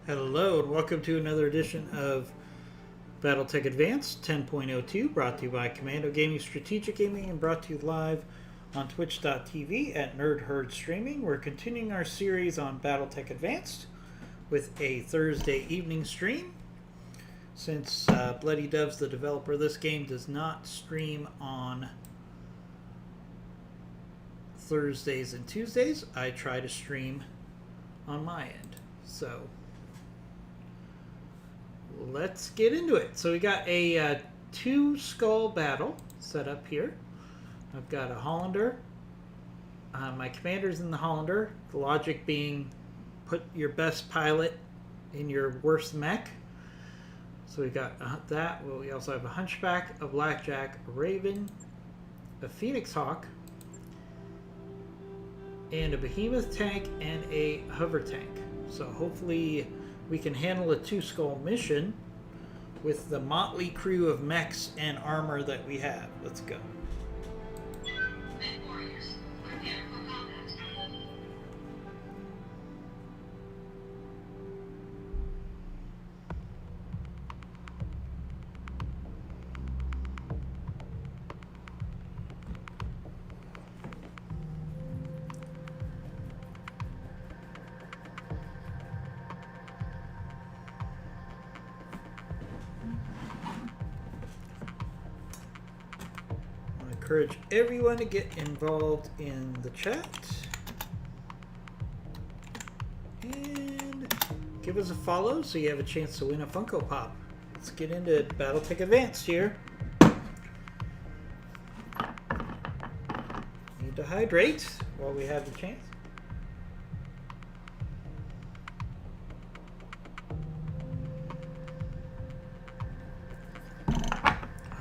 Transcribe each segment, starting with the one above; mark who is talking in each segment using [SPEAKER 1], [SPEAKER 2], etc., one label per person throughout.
[SPEAKER 1] Hello and welcome to another edition of BattleTech Advanced 10.02, brought to you by Commando Gaming Strategic Gaming and brought to you live on twitch.tv at Nerd Herd Streaming. We're continuing our series on BattleTech Advanced with a Thursday evening stream. Since Bloody Doves, the developer of this game, does not stream on Thursdays and Tuesdays, I try to stream on my end. So let's get into it. So we got a two skull battle set up here. I've got a Hollander. My commander's in the Hollander. The logic being put your best pilot in your worst mech. So we got that. Well, we also have a Hunchback, a Blackjack, a Raven, a Phoenix Hawk, and a Behemoth tank and a Hover tank. So hopefully we can handle a two-skull mission with the motley crew of mechs and armor that we have. Let's go. Encourage everyone to get involved in the chat and give us a follow so you have a chance to win a Funko Pop. Let's get into BattleTech Advanced here. Need to hydrate while we have the chance.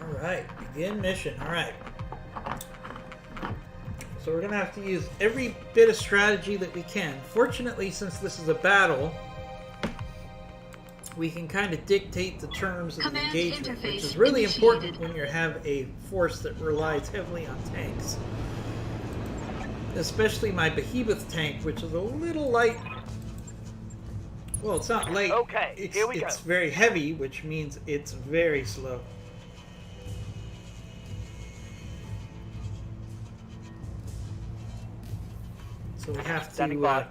[SPEAKER 1] Alright, begin mission. Alright. So we're going to have to use every bit of strategy that we can. Fortunately, since this is a battle, we can kind of dictate the terms of the engagement, which is really important when you have a force that relies heavily on tanks. Especially my Behemoth tank, which is a little light. Well, it's not light.
[SPEAKER 2] Okay, here we go.
[SPEAKER 1] It's very heavy, which means it's very slow. So we have to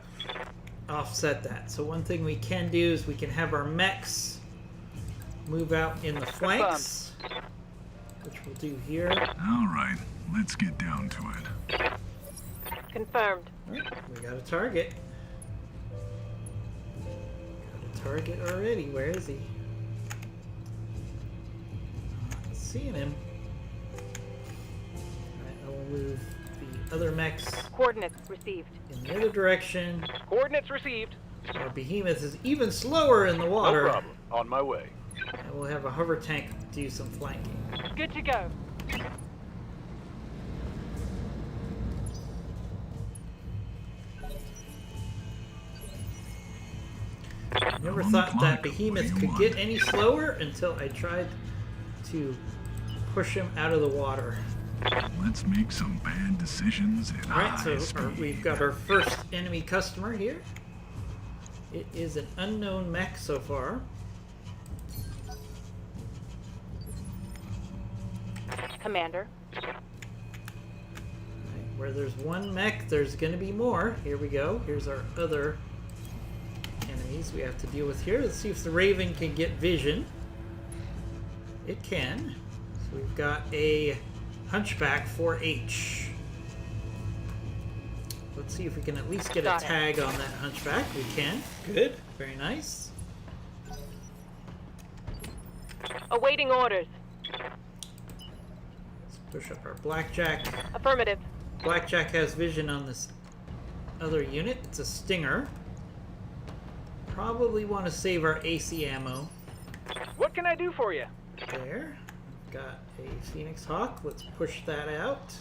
[SPEAKER 1] offset that. So one thing we can do is we can have our mechs move out in the flanks, which we'll do here.
[SPEAKER 3] All right, let's get down to it.
[SPEAKER 2] Confirmed.
[SPEAKER 1] Right, we got a target. Got a target already. Where is he? Not seeing him. Alright, I will move the other mechs
[SPEAKER 2] Coordinates received.
[SPEAKER 1] in the other direction.
[SPEAKER 2] Coordinates received.
[SPEAKER 1] Our Behemoth is even slower in the water.
[SPEAKER 4] No problem. On my way.
[SPEAKER 1] And we'll have a hover tank do some flanking.
[SPEAKER 2] Good to go.
[SPEAKER 1] Never thought that Behemoth could get any slower until I tried to push him out of the water.
[SPEAKER 3] Let's make some bad decisions at
[SPEAKER 1] Alright,
[SPEAKER 3] high
[SPEAKER 1] so
[SPEAKER 3] speed.
[SPEAKER 1] we've got our first enemy customer here. It is an unknown mech so far.
[SPEAKER 2] Commander.
[SPEAKER 1] Right, where there's one mech, there's going to be more. Here we go. Here's our other enemies we have to deal with here. Let's see if the Raven can get vision. It can. So we've got a Hunchback 4H. Let's see if we can at least get a tag on that Hunchback. We can. Good. Very nice.
[SPEAKER 2] Awaiting orders.
[SPEAKER 1] Let's push up our Blackjack.
[SPEAKER 2] Affirmative.
[SPEAKER 1] Blackjack has vision on this other unit. It's a Stinger. Probably want to save our AC ammo.
[SPEAKER 2] What can I do for you?
[SPEAKER 1] There. Got a Phoenix Hawk. Let's push that out.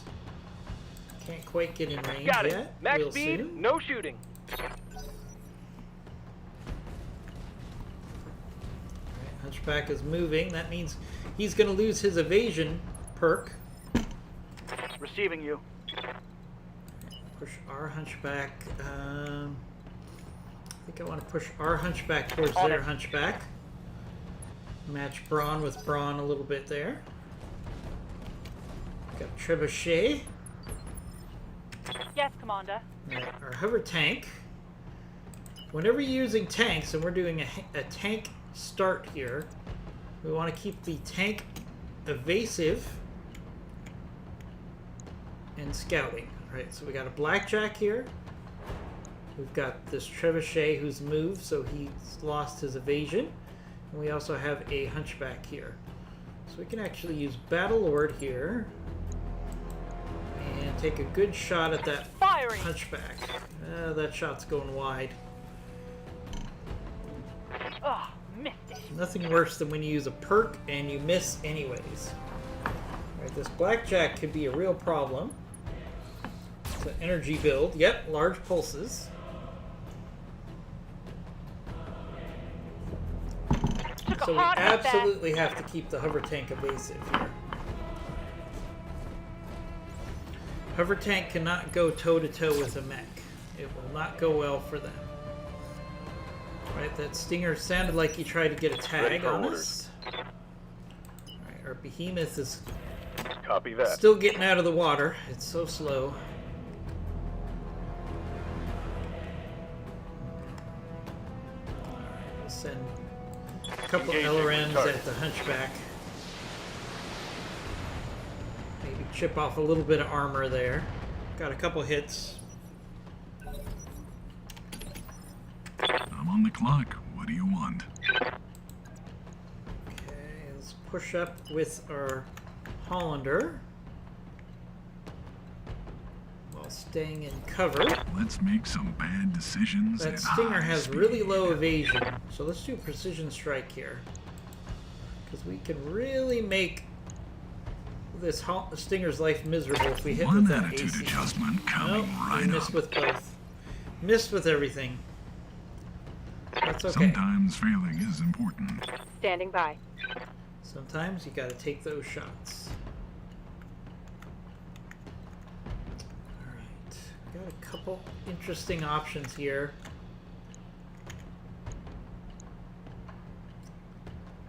[SPEAKER 1] Can't quite get in range
[SPEAKER 2] Got it.
[SPEAKER 1] yet.
[SPEAKER 2] Max
[SPEAKER 1] Real
[SPEAKER 2] speed,
[SPEAKER 1] soon.
[SPEAKER 2] no shooting.
[SPEAKER 1] Alright, Hunchback is moving. That means he's going to lose his evasion perk.
[SPEAKER 2] Receiving you.
[SPEAKER 1] Push our Hunchback. think I want to push our hunchback towards
[SPEAKER 2] On
[SPEAKER 1] their
[SPEAKER 2] it.
[SPEAKER 1] hunchback. Match brawn with brawn a little bit there. Got trebuchet.
[SPEAKER 2] Yes, Commander.
[SPEAKER 1] Our hover tank. Whenever you're using tanks, and we're doing a tank start here, we want to keep the tank evasive and scouting. Alright, so we got a blackjack here. We've got this trebuchet who's moved, so he's lost his evasion. And we also have a hunchback here. So we can actually use Battle Lord here and take a good shot at that
[SPEAKER 2] Firing.
[SPEAKER 1] hunchback. That shot's going wide.
[SPEAKER 2] Oh, missed it.
[SPEAKER 1] Nothing worse than when you use a perk and you miss anyways. Alright, this blackjack could be a real problem. It's an energy build. Yep, large pulses.
[SPEAKER 2] Took
[SPEAKER 1] So
[SPEAKER 2] a
[SPEAKER 1] we
[SPEAKER 2] hard hit there.
[SPEAKER 1] absolutely have to keep the hover tank evasive here. Hover tank cannot go toe-to-toe with a mech. It will not go well for them. Right, that stinger sounded like he tried to get a tag on us. Alright, our behemoth is
[SPEAKER 4] Copy that.
[SPEAKER 1] still getting out of the water. It's so slow. Alright, we'll send a couple
[SPEAKER 4] Engaging
[SPEAKER 1] LRMs
[SPEAKER 4] target.
[SPEAKER 1] at the hunchback. Maybe chip off a little bit of armor there. Got a couple hits.
[SPEAKER 3] I'm on the clock. What do you want?
[SPEAKER 1] Okay, let's push up with our Hollander while staying in cover.
[SPEAKER 3] Let's make some bad decisions.
[SPEAKER 1] That
[SPEAKER 3] at
[SPEAKER 1] stinger
[SPEAKER 3] high
[SPEAKER 1] has
[SPEAKER 3] speed.
[SPEAKER 1] really low evasion, so let's do precision strike here. Because we can really make this stinger's life miserable if we hit
[SPEAKER 3] One
[SPEAKER 1] with that
[SPEAKER 3] attitude
[SPEAKER 1] AC.
[SPEAKER 3] adjustment coming
[SPEAKER 1] Nope,
[SPEAKER 3] right
[SPEAKER 1] we missed
[SPEAKER 3] up.
[SPEAKER 1] with both. Missed with everything. That's okay.
[SPEAKER 3] Sometimes failing is important.
[SPEAKER 2] Standing by.
[SPEAKER 1] Sometimes you gotta take those shots. Alright. Got a couple interesting options here.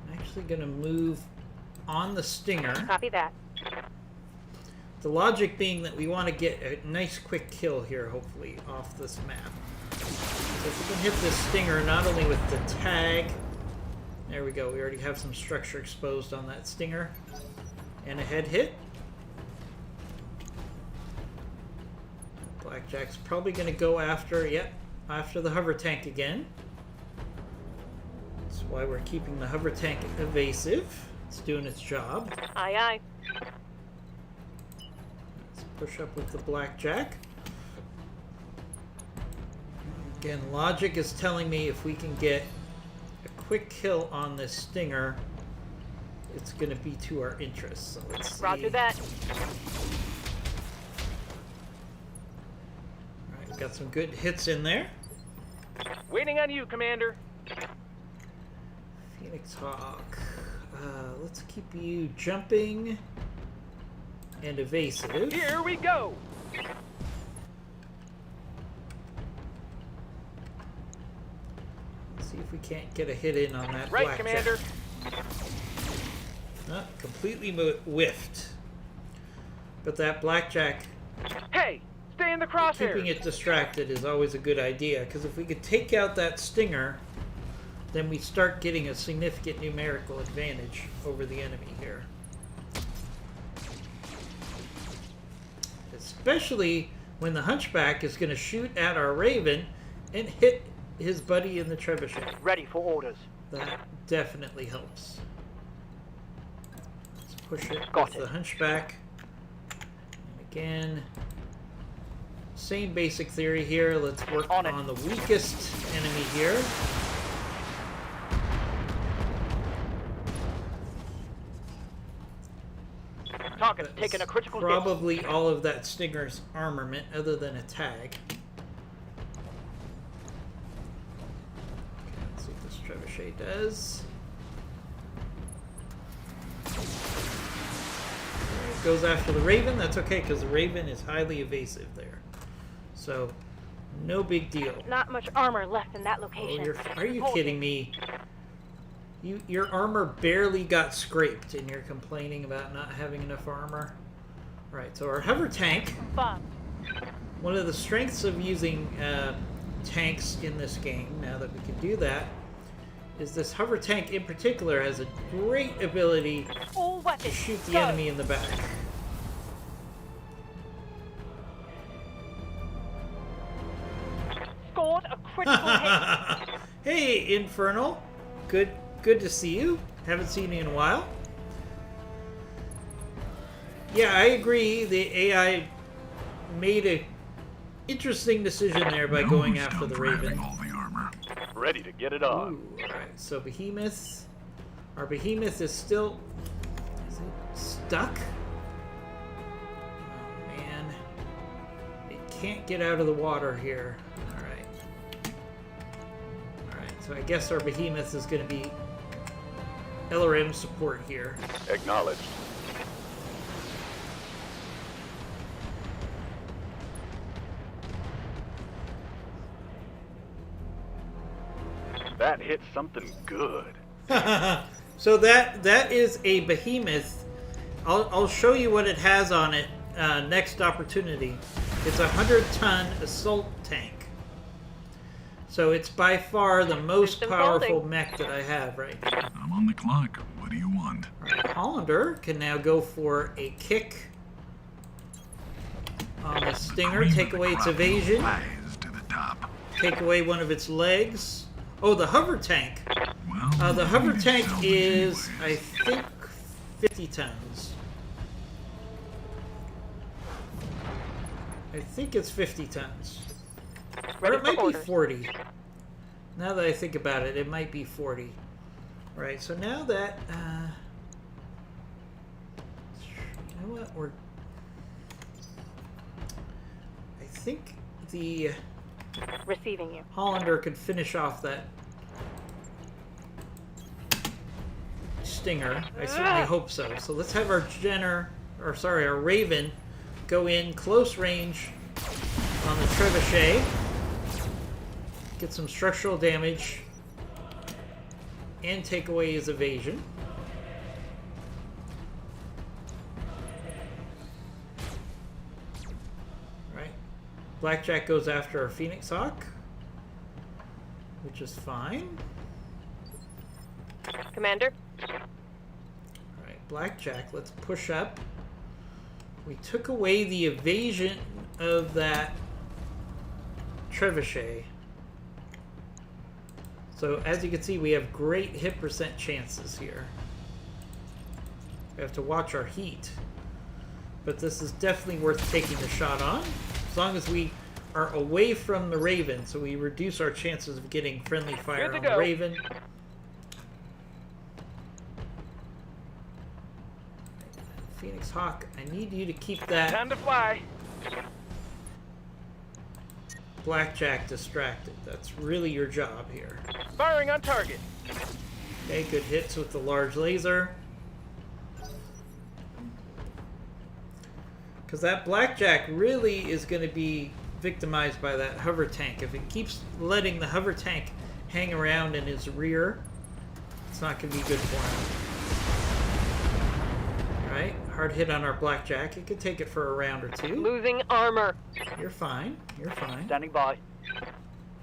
[SPEAKER 1] I'm actually gonna move on the stinger.
[SPEAKER 2] Copy that.
[SPEAKER 1] The logic being that we want to get a nice quick kill here, hopefully, off this map. So if we can hit this stinger not only with the tag, there we go, we already have some structure exposed on that stinger, and a head hit. Blackjack's probably going to go after, after the hover tank again. That's why we're keeping the hover tank evasive. It's doing its job.
[SPEAKER 2] Aye, aye.
[SPEAKER 1] Let's push up with the blackjack. Again, logic is telling me if we can get a quick kill on this stinger, it's going to be to our interest. So let's see.
[SPEAKER 2] Roger that.
[SPEAKER 1] Alright, we've got some good hits in there.
[SPEAKER 2] Waiting on you, Commander.
[SPEAKER 1] Phoenix Hawk. Let's keep you jumping and evasive.
[SPEAKER 2] Here we go.
[SPEAKER 1] See if we can't get a hit in on that
[SPEAKER 2] Right,
[SPEAKER 1] blackjack.
[SPEAKER 2] Commander.
[SPEAKER 1] Completely whiffed. But that blackjack,
[SPEAKER 2] Hey, stay in the
[SPEAKER 1] keeping
[SPEAKER 2] crosshairs.
[SPEAKER 1] it distracted is always a good idea, because if we could take out that stinger, then we start getting a significant numerical advantage over the enemy here. Especially when the hunchback is going to shoot at our Raven and hit his buddy in the trebuchet.
[SPEAKER 2] Ready for orders.
[SPEAKER 1] That definitely helps. Let's push it
[SPEAKER 2] Got
[SPEAKER 1] with
[SPEAKER 2] it.
[SPEAKER 1] the hunchback. And again, same basic theory here. Let's work
[SPEAKER 2] On it.
[SPEAKER 1] on the weakest enemy here.
[SPEAKER 2] Target's
[SPEAKER 1] That's
[SPEAKER 2] taking a critical hit.
[SPEAKER 1] probably all of that Stinger's armament, other than a tag. Okay, let's see what this trebuchet does. It goes after the Raven. That's okay, because the Raven is highly evasive there. So No big deal.
[SPEAKER 4] Not much armor left in that
[SPEAKER 1] Oh,
[SPEAKER 4] location.
[SPEAKER 1] are you
[SPEAKER 4] Hold
[SPEAKER 1] kidding
[SPEAKER 4] it.
[SPEAKER 1] me? Your armor barely got scraped, and you're complaining about not having enough armor? Right, so our hover tank,
[SPEAKER 4] Bob.
[SPEAKER 1] one of the strengths of using tanks in this game, now that we can do that, is this hover tank in particular has a great ability
[SPEAKER 4] All
[SPEAKER 1] to
[SPEAKER 4] weapons.
[SPEAKER 1] shoot the
[SPEAKER 4] Go.
[SPEAKER 1] enemy in the back.
[SPEAKER 4] Scored a critical hit.
[SPEAKER 1] Hey, Infernal. Good to see you. Haven't seen you in a while. Yeah, I agree. The AI made a interesting decision there by
[SPEAKER 3] Now
[SPEAKER 1] going
[SPEAKER 3] who's
[SPEAKER 1] after
[SPEAKER 3] done
[SPEAKER 1] the
[SPEAKER 3] for
[SPEAKER 1] Raven.
[SPEAKER 3] having all the armor?
[SPEAKER 2] Ready to get it on.
[SPEAKER 1] Ooh, alright, so Behemoth. Our Behemoth is still... Is it stuck? Oh, man. It can't get out of the water here. Alright. Alright, so I guess our Behemoth is going to be LRM support here.
[SPEAKER 2] Acknowledged. That hit something good.
[SPEAKER 1] So that is a Behemoth. I'll show you what it has on it next opportunity. It's a 100-ton assault tank. So it's by far the most
[SPEAKER 4] System
[SPEAKER 1] powerful
[SPEAKER 4] folding.
[SPEAKER 1] mech that I have right now.
[SPEAKER 3] I'm on the clock. What do you want?
[SPEAKER 1] Right, Hollander can now go for a kick on the Stinger,
[SPEAKER 3] Cream
[SPEAKER 1] take
[SPEAKER 3] of the
[SPEAKER 1] away its
[SPEAKER 3] crop
[SPEAKER 1] evasion,
[SPEAKER 3] rise to the top.
[SPEAKER 1] take away one of its legs. Oh, the hover tank.
[SPEAKER 3] Well,
[SPEAKER 1] The hover
[SPEAKER 3] we need
[SPEAKER 1] tank
[SPEAKER 3] salvage
[SPEAKER 1] is, I
[SPEAKER 3] anyways.
[SPEAKER 1] think, 50 tons. I think it's 50 tons. Or
[SPEAKER 4] Ready
[SPEAKER 1] it might
[SPEAKER 4] for
[SPEAKER 1] be
[SPEAKER 4] orders.
[SPEAKER 1] 40. Now that I think about it, it might be 40. Right, so now that, you know what, I think the
[SPEAKER 4] Receiving you.
[SPEAKER 1] Hollander could finish off that Stinger. I certainly hope so. So let's have our our Raven go in close range on the Trebuchet. Get some structural damage and take away his evasion. Right. Blackjack goes after our Phoenix Hawk, which is fine.
[SPEAKER 4] Commander.
[SPEAKER 1] Alright, Blackjack, let's push up. We took away the evasion of that Trebuchet. So as you can see, we have great hit percent chances here. We have to watch our heat. But this is definitely worth taking the shot on. As long as we are away from the Raven, so we reduce our chances of getting friendly fire
[SPEAKER 2] Good to
[SPEAKER 1] on the
[SPEAKER 2] go.
[SPEAKER 1] Raven. Phoenix Hawk, I need you to keep that
[SPEAKER 2] Time to fly.
[SPEAKER 1] Blackjack distracted. That's really your job here.
[SPEAKER 2] Firing on target.
[SPEAKER 1] Okay, good hits with the large laser. Because that Blackjack really is going to be victimized by that hover tank. If it keeps letting the hover tank hang around in his rear, it's not going to be good for him. Alright, hard hit on our Blackjack. It could take it for a round or two.
[SPEAKER 4] Losing armor.
[SPEAKER 1] You're fine. You're fine.
[SPEAKER 2] Standing by.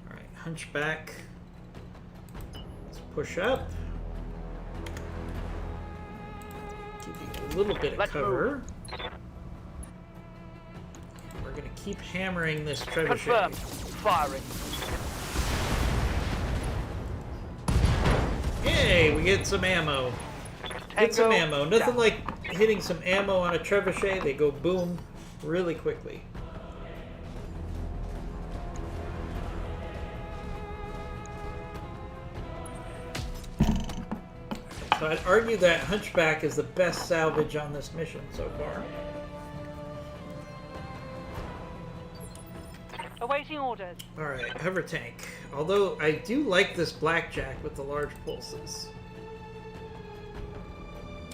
[SPEAKER 1] Alright, Hunchback. Let's push up. Give you a little bit of
[SPEAKER 2] Let's
[SPEAKER 1] cover. We're going to keep hammering this
[SPEAKER 2] Confirmed.
[SPEAKER 1] Trebuchet.
[SPEAKER 2] Firing.
[SPEAKER 1] Yay, we get some ammo. Get some
[SPEAKER 2] Tango
[SPEAKER 1] ammo. Nothing
[SPEAKER 2] down.
[SPEAKER 1] like hitting some ammo on a Trebuchet. They go boom really quickly. So I'd argue that Hunchback is the best salvage on this mission so far.
[SPEAKER 4] Awaiting orders.
[SPEAKER 1] Alright, hover tank. Although I do like this Blackjack with the large pulses.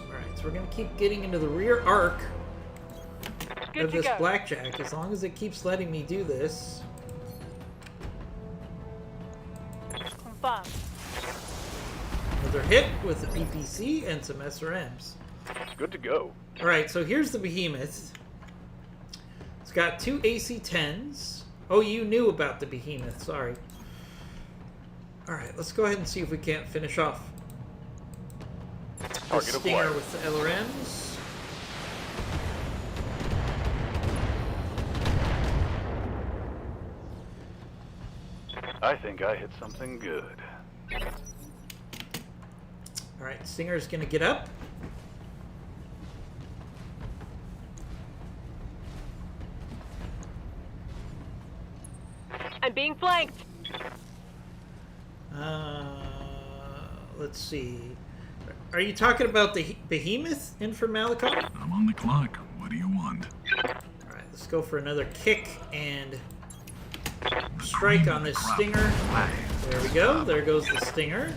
[SPEAKER 1] Alright, so we're going to keep getting into the rear arc
[SPEAKER 4] Good
[SPEAKER 1] of
[SPEAKER 4] to
[SPEAKER 1] this
[SPEAKER 4] go.
[SPEAKER 1] Blackjack as long as it keeps letting me do this.
[SPEAKER 4] Confirmed.
[SPEAKER 1] Another hit with the PPC and some SRMs.
[SPEAKER 2] Good to go.
[SPEAKER 1] Alright, so here's the Behemoth. It's got 2 AC-10s. Oh, you knew about the Behemoth, sorry. Alright, let's go ahead and see if we can't finish off the
[SPEAKER 2] Target
[SPEAKER 1] Stinger
[SPEAKER 2] acquired.
[SPEAKER 1] with the LRMs.
[SPEAKER 2] I think I hit something good.
[SPEAKER 1] Alright, Stinger's gonna get up.
[SPEAKER 4] I'm being flanked.
[SPEAKER 1] Let's see. Are you talking about the Behemoth in for Malicon?
[SPEAKER 3] I'm on the clock. What do you want?
[SPEAKER 1] Alright, let's go for another kick and strike on this Stinger. There we go. There goes the Stinger.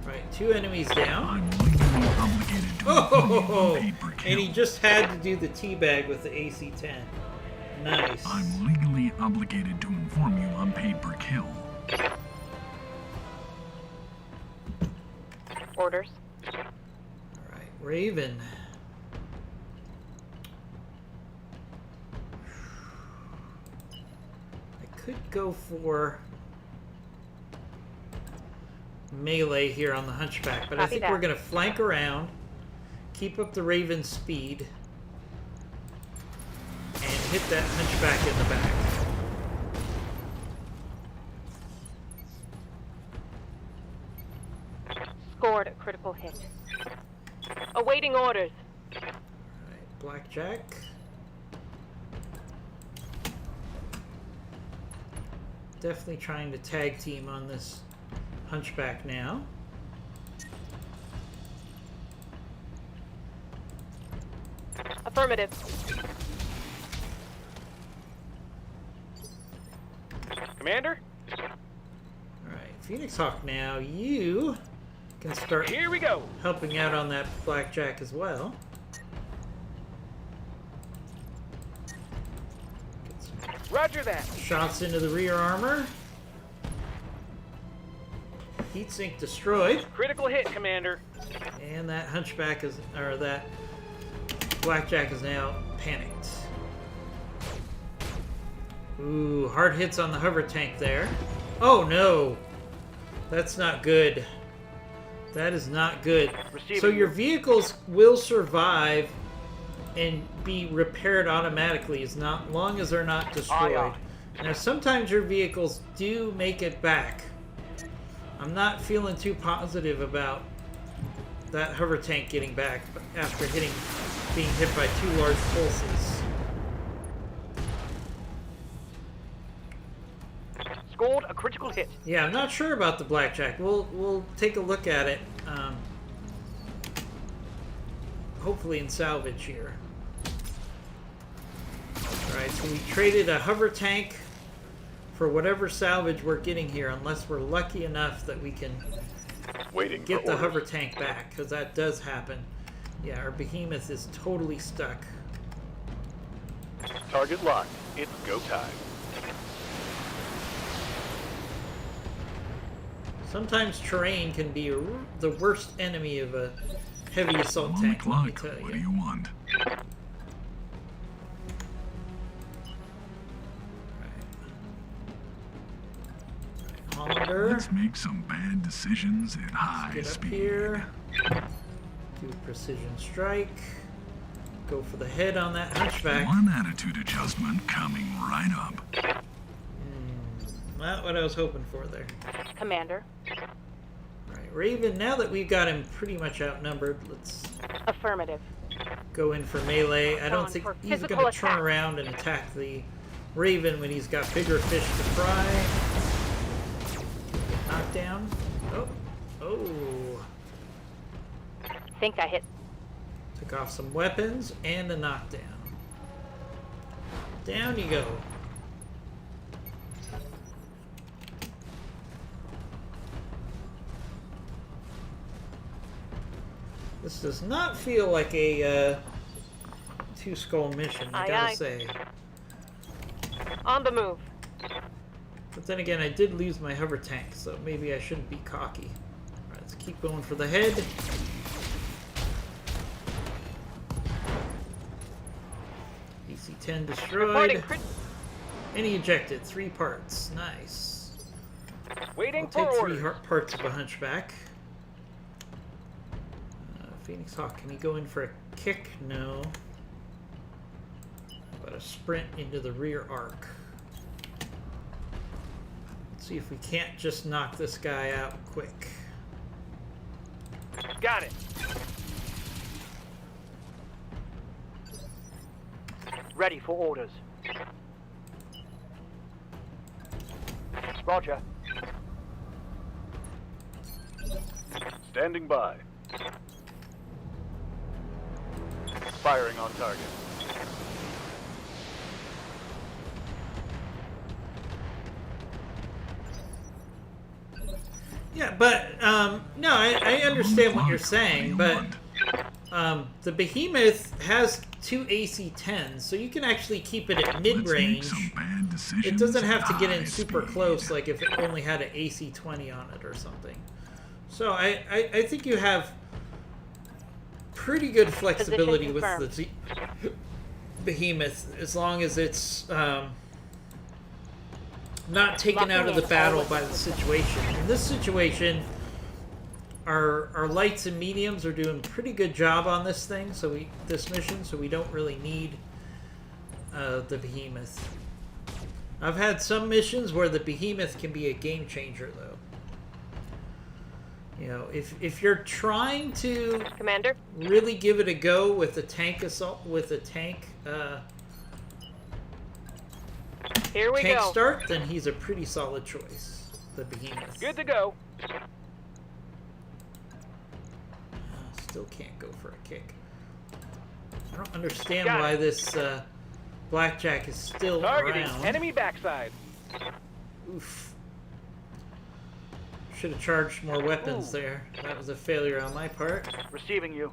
[SPEAKER 1] Alright, 2 enemies down.
[SPEAKER 3] I'm legally obligated to inform you
[SPEAKER 1] Oh,
[SPEAKER 3] I'm paid per kill.
[SPEAKER 1] and he just had to do the teabag with the AC-10. Nice.
[SPEAKER 3] I'm legally obligated to inform you I'm paid per kill.
[SPEAKER 4] Orders.
[SPEAKER 1] Alright, Raven. I could go for melee here on the Hunchback, but I
[SPEAKER 4] Copy
[SPEAKER 1] think
[SPEAKER 4] that.
[SPEAKER 1] we're going to flank around, keep up the Raven's speed, and hit that Hunchback in the back.
[SPEAKER 4] Scored a critical hit. Awaiting orders.
[SPEAKER 1] Alright, Blackjack. Definitely trying to tag team on this Hunchback now.
[SPEAKER 4] Affirmative.
[SPEAKER 2] Commander,
[SPEAKER 1] Alright, Phoenix Hawk now, you can start
[SPEAKER 2] here we go.
[SPEAKER 1] helping out on that Blackjack as well. Get some
[SPEAKER 2] Roger that.
[SPEAKER 1] shots into the rear armor. Heatsink destroyed.
[SPEAKER 2] Critical hit, Commander.
[SPEAKER 1] And that Hunchback is, or that Blackjack is now panicked. Ooh, hard hits on the hover tank there. Oh no! That's not good. That is not good.
[SPEAKER 2] Receiving.
[SPEAKER 1] So your vehicles will survive and be repaired automatically as long as they're not destroyed.
[SPEAKER 2] Aye,
[SPEAKER 1] Now sometimes your vehicles do make it back. I'm not feeling too positive about that hover tank getting back after being hit by 2 large pulses.
[SPEAKER 2] Scored a critical hit.
[SPEAKER 1] Yeah, I'm not sure about the Blackjack. We'll take a look at it. Hopefully in salvage here. Alright, so we traded a hover tank for whatever salvage we're getting here, unless we're lucky enough that we can
[SPEAKER 2] Waiting
[SPEAKER 1] get
[SPEAKER 2] for
[SPEAKER 1] the
[SPEAKER 2] orders.
[SPEAKER 1] hover tank back, because that does happen. Yeah, our Behemoth is totally stuck.
[SPEAKER 2] Target locked. It's go time.
[SPEAKER 1] Sometimes terrain can be the worst enemy of a heavy assault
[SPEAKER 3] I'm on the
[SPEAKER 1] tank, let me
[SPEAKER 3] clock.
[SPEAKER 1] tell
[SPEAKER 3] What do
[SPEAKER 1] you.
[SPEAKER 3] you want?
[SPEAKER 1] Hollander,
[SPEAKER 3] Let's make some bad decisions at high
[SPEAKER 1] get up
[SPEAKER 3] speed.
[SPEAKER 1] here. Do a precision strike. Go for the head on that Hunchback.
[SPEAKER 3] One attitude adjustment coming right up.
[SPEAKER 1] Not what I was hoping for there.
[SPEAKER 4] Commander.
[SPEAKER 1] Alright, Raven, now that we've got him pretty much outnumbered, let's
[SPEAKER 4] Affirmative.
[SPEAKER 1] go in for melee. I don't
[SPEAKER 4] On
[SPEAKER 1] think
[SPEAKER 4] for
[SPEAKER 1] he's
[SPEAKER 4] physical
[SPEAKER 1] going to turn
[SPEAKER 4] attack.
[SPEAKER 1] around and attack the Raven when he's got bigger fish to fry. Knockdown. Oh. Oh.
[SPEAKER 4] Think I hit.
[SPEAKER 1] Took off some weapons and a knockdown. Down you go. This does not feel like a two-skull mission, I
[SPEAKER 4] Aye,
[SPEAKER 1] gotta
[SPEAKER 4] aye.
[SPEAKER 1] say.
[SPEAKER 4] On the move.
[SPEAKER 1] But then again, I did lose my hover tank, so maybe I shouldn't be cocky. Alright, let's keep going for the head. DC-10 destroyed. And he ejected 3 parts. Nice.
[SPEAKER 5] Waiting
[SPEAKER 1] I'll
[SPEAKER 5] for
[SPEAKER 1] take 3
[SPEAKER 5] orders.
[SPEAKER 1] parts of a hunchback. Phoenix Hawk, can he go in for a kick? No. How about a sprint into the rear arc? Let's see if we can't just knock this guy out quick.
[SPEAKER 5] Got it. Ready for orders. Roger.
[SPEAKER 2] Standing by. Firing on target.
[SPEAKER 1] Yeah, but, no, I understand what you're saying, but the Behemoth has 2 AC-10s, so you can actually keep it at mid-range. It doesn't have to get in super close, like if it only had an AC-20 on it or something. So I think you have pretty good flexibility with the Behemoth, as long as it's not taken out of the battle by the situation. In this situation, our lights and mediums are doing a pretty good job on this thing, this mission, so we don't really need the Behemoth. I've had some missions where the Behemoth can be a game changer, though. You know, if you're trying to
[SPEAKER 4] Commander?
[SPEAKER 1] really give it a go with a tank assault, with a tank
[SPEAKER 4] Here we
[SPEAKER 1] tank
[SPEAKER 4] go.
[SPEAKER 1] start, then he's a pretty solid choice. The Behemoth.
[SPEAKER 5] Good to go.
[SPEAKER 1] Still can't go for a kick. I don't understand
[SPEAKER 5] Got it.
[SPEAKER 1] why this blackjack is still
[SPEAKER 5] Targeting
[SPEAKER 1] around.
[SPEAKER 5] enemy backside.
[SPEAKER 1] Oof. Should have charged more weapons there. That was a failure on my part.
[SPEAKER 5] Receiving you.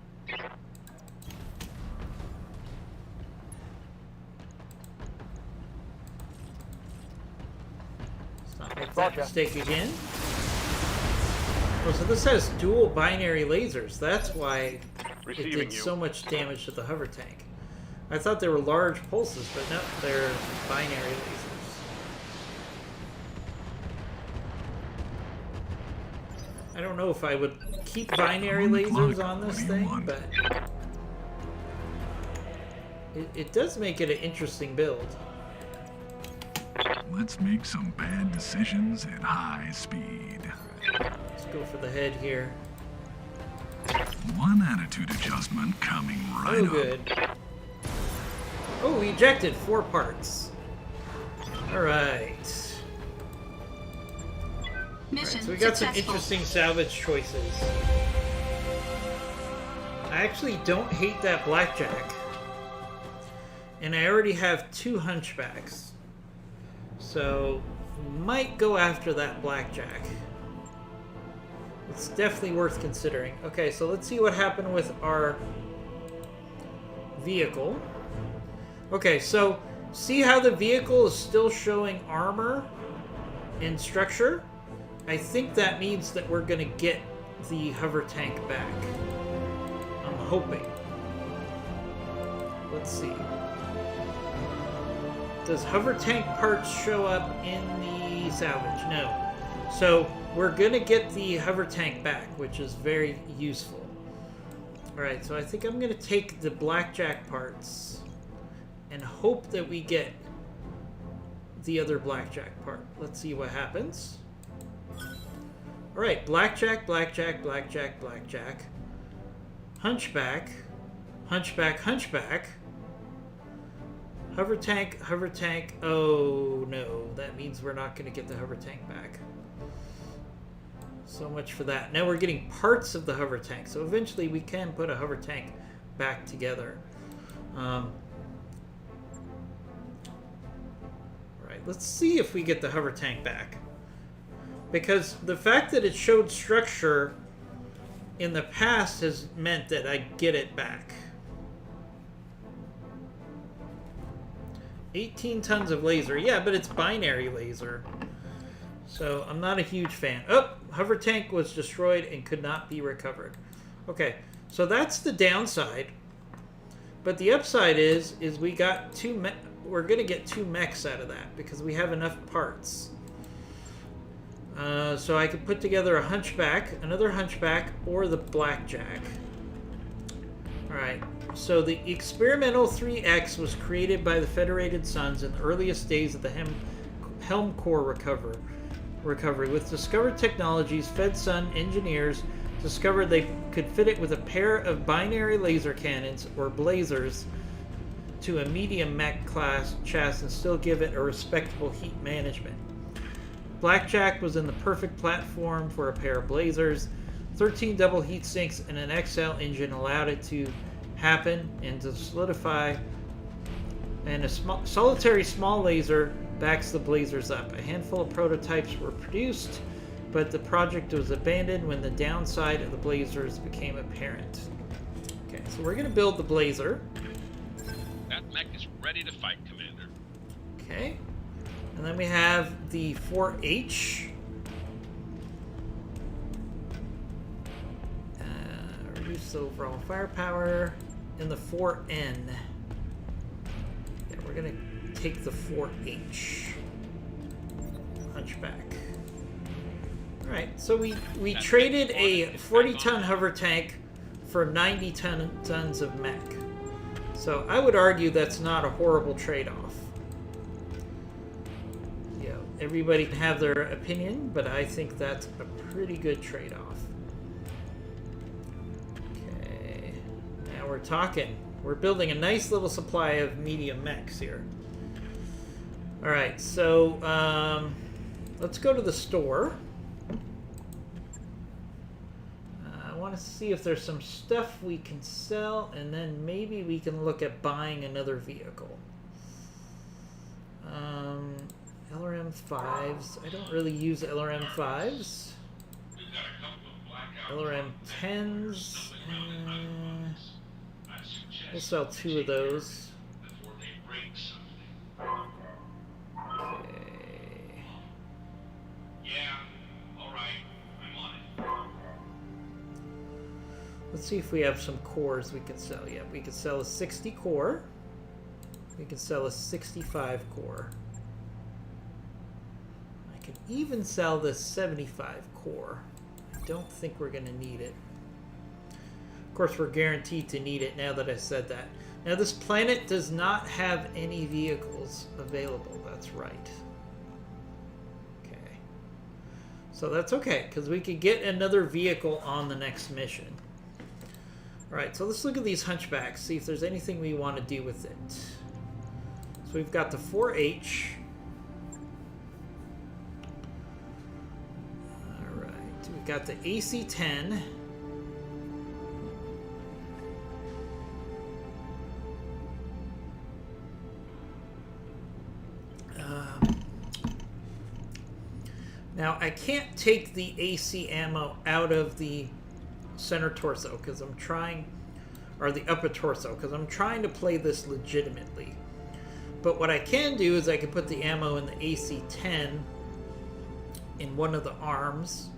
[SPEAKER 1] Let's not make that
[SPEAKER 5] Roger.
[SPEAKER 1] mistake again. Oh, so this has dual binary lasers. That's why it
[SPEAKER 2] Receiving
[SPEAKER 1] did
[SPEAKER 2] you.
[SPEAKER 1] so much damage to the hover tank. I thought they were large pulses, but no, they're binary lasers. I don't know if I would keep binary lasers on this thing, but it does make it an interesting build.
[SPEAKER 3] Let's make some bad decisions at high speed.
[SPEAKER 1] Let's go for the head here.
[SPEAKER 3] One attitude adjustment coming right
[SPEAKER 1] Oh,
[SPEAKER 3] up.
[SPEAKER 1] good. Oh, we ejected 4 parts. Alright.
[SPEAKER 6] Mission
[SPEAKER 1] So we got some
[SPEAKER 6] successful.
[SPEAKER 1] interesting salvage choices. I actually don't hate that blackjack. And I already have 2 hunchbacks. So, might go after that blackjack. It's definitely worth considering. Okay, so let's see what happened with our vehicle. Okay, so see how the vehicle is still showing armor and structure? I think that means that we're going to get the hover tank back. I'm hoping. Let's see. Does hover tank parts show up in the salvage? No. So we're going to get the hover tank back, which is very useful. Alright, so I think I'm going to take the blackjack parts and hope that we get the other blackjack part. Let's see what happens. Alright, blackjack, blackjack, blackjack, blackjack. Hunchback, hunchback, hunchback. Hover tank, hover tank. Oh no, that means we're not going to get the hover tank back. So much for that. Now we're getting parts of the hover tank, so eventually we can put a hover tank back together. Right, let's see if we get the hover tank back. Because the fact that it showed structure in the past has meant that I get it back. 18 tons of laser. Yeah, but it's binary laser. So I'm not a huge fan. Oh, hover tank was destroyed and could not be recovered. Okay, so that's the downside. But the upside is we got we're gonna get 2 mechs out of that because we have enough parts. So I could put together a hunchback, another hunchback, or the blackjack. All right. So the experimental 3X was created by the Federated Suns in the earliest days of the Helm Core recovery. With discovered technologies, FedSun engineers discovered they could fit it with a pair of binary laser cannons, or blazers, to a medium mech class chassis and still give it a respectable heat management. Blackjack was in the perfect platform for a pair of blazers. 13 double heat sinks and an XL engine allowed it to happen and to solidify, and a solitary small laser backs the blazers up. A handful of prototypes were produced, but the project was abandoned when the downside of the blazers became apparent. Okay, so we're going to build the blazer.
[SPEAKER 6] That mech is ready to fight, Commander.
[SPEAKER 1] Okay, and then we have the 4H. Reduce the overall firepower. And the 4N. Yeah, we're going to take the 4H. Hunchback. Alright, so we traded a 40-ton hover tank for 90 tons of mech. So I would argue that's not a horrible trade-off. You know, everybody can have their opinion, but I think that's a pretty good trade-off. Okay, now we're talking. We're building a nice little supply of medium mechs here. Alright, so let's go to the store. I want to see if there's some stuff we can sell, and then maybe we can look at buying another vehicle. LRM-5s. I don't really use LRM-5s. LRM-10s. We'll sell 2 of those. Okay. Let's see if we have some cores we can sell. Yeah, we can sell a 60 core. We can sell a 65 core. I can even sell this 75 core. I don't think we're going to need it. Of course, we're guaranteed to need it now that I said that. Now, this planet does not have any vehicles available. That's right. Okay. So that's okay, because we could get another vehicle on the next mission. Alright, so let's look at these hunchbacks, see if there's anything we want to do with it. So we've got the 4H. Alright, we've got the AC-10. Now, I can't take the AC ammo out of the center torso because I'm trying, or the upper torso, because I'm trying to play this legitimately. But what I can do is I can put the ammo in the AC-10 in one of the arms,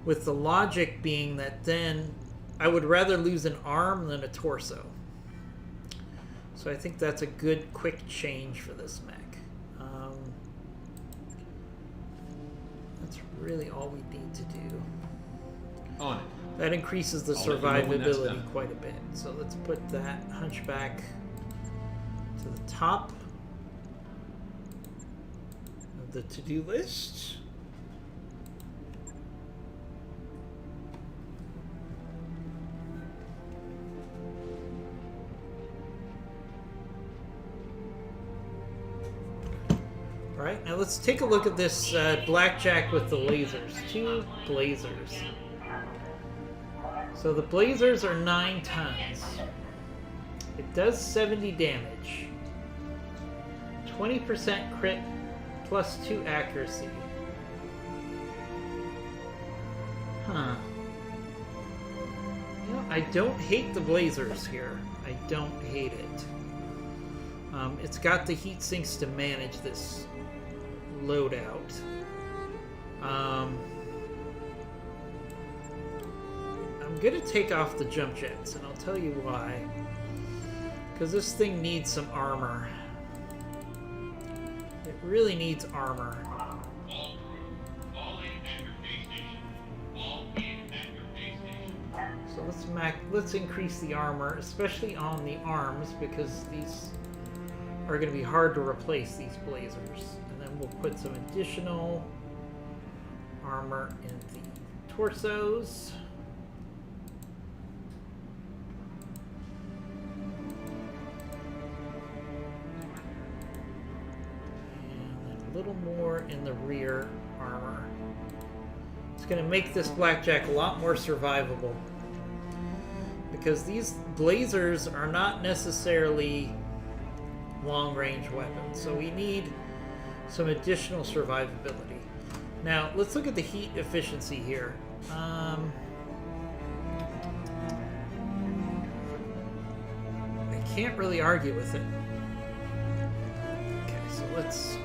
[SPEAKER 1] with the logic being that then I would rather lose an arm than a torso. So I think that's a good quick change for this mech. That's really all we need to do.
[SPEAKER 7] On it.
[SPEAKER 1] That increases the
[SPEAKER 7] I'll let you know when that's
[SPEAKER 1] survivability
[SPEAKER 7] done.
[SPEAKER 1] quite a bit. So let's put that hunchback to the top of the to-do list. Alright, now let's take a look at this blackjack with the lasers. 2 blazers. So the blazers are 9 tons. It does 70 damage. 20% crit plus 2 accuracy. Huh. You know, I don't hate the blazers here. I don't hate it. It's got the heat sinks to manage this loadout. I'm gonna take off the jump jets, and I'll tell you why. Because this thing needs some armor. It really needs armor.
[SPEAKER 6] All crew, all in at your pay station. All in at your pay station.
[SPEAKER 1] So let's increase the armor, especially on the arms, because these are going to be hard to replace, these blazers. And then we'll put some additional armor in the torsos. A little more in the rear armor. It's going to make this blackjack a lot more survivable, because these blazers are not necessarily long-range weapons, so we need some additional survivability. Now let's look at the heat efficiency here. I can't really argue with it. Okay, so let's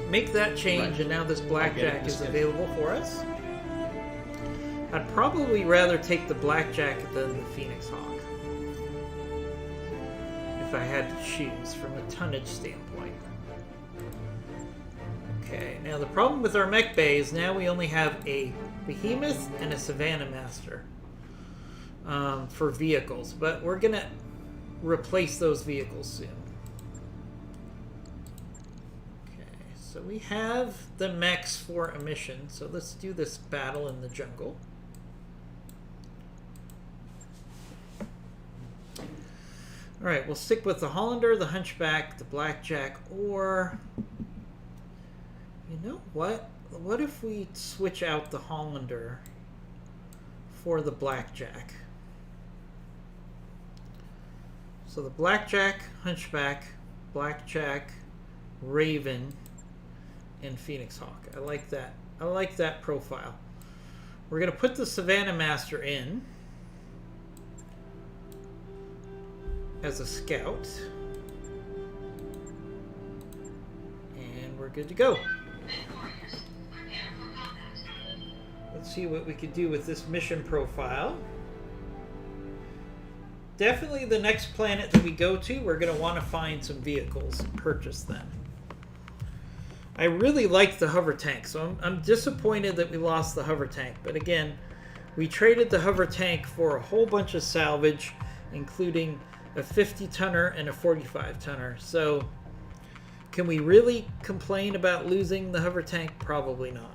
[SPEAKER 1] make that change,
[SPEAKER 7] Right.
[SPEAKER 1] and now this blackjack is
[SPEAKER 7] Discuss.
[SPEAKER 1] available for us. I'd probably rather take the blackjack than the Phoenix Hawk, if I had to choose from a tonnage standpoint. Okay, now the problem with our mech bay is now we only have a Behemoth and a Savannah Master for vehicles, but we're gonna replace those vehicles soon. So we have the mechs for a mission, so let's do this battle in the jungle. Alright, we'll stick with the Hollander, the Hunchback, the Blackjack, or... You know what? What if we switch out the Hollander for the Blackjack? So the Blackjack, Hunchback, Blackjack, Raven, and Phoenix Hawk. I like that. I like that profile. We're going to put the Savannah Master in as a scout. And we're good to go. Let's see what we can do with this mission profile. Definitely the next planet that we go to, we're going to want to find some vehicles and purchase them. I really like the hover tank, so I'm disappointed that we lost the hover tank. But again, we traded the hover tank for a whole bunch of salvage, including a 50-tonner and a 45-tonner. So can we really complain about losing the hover tank? Probably not.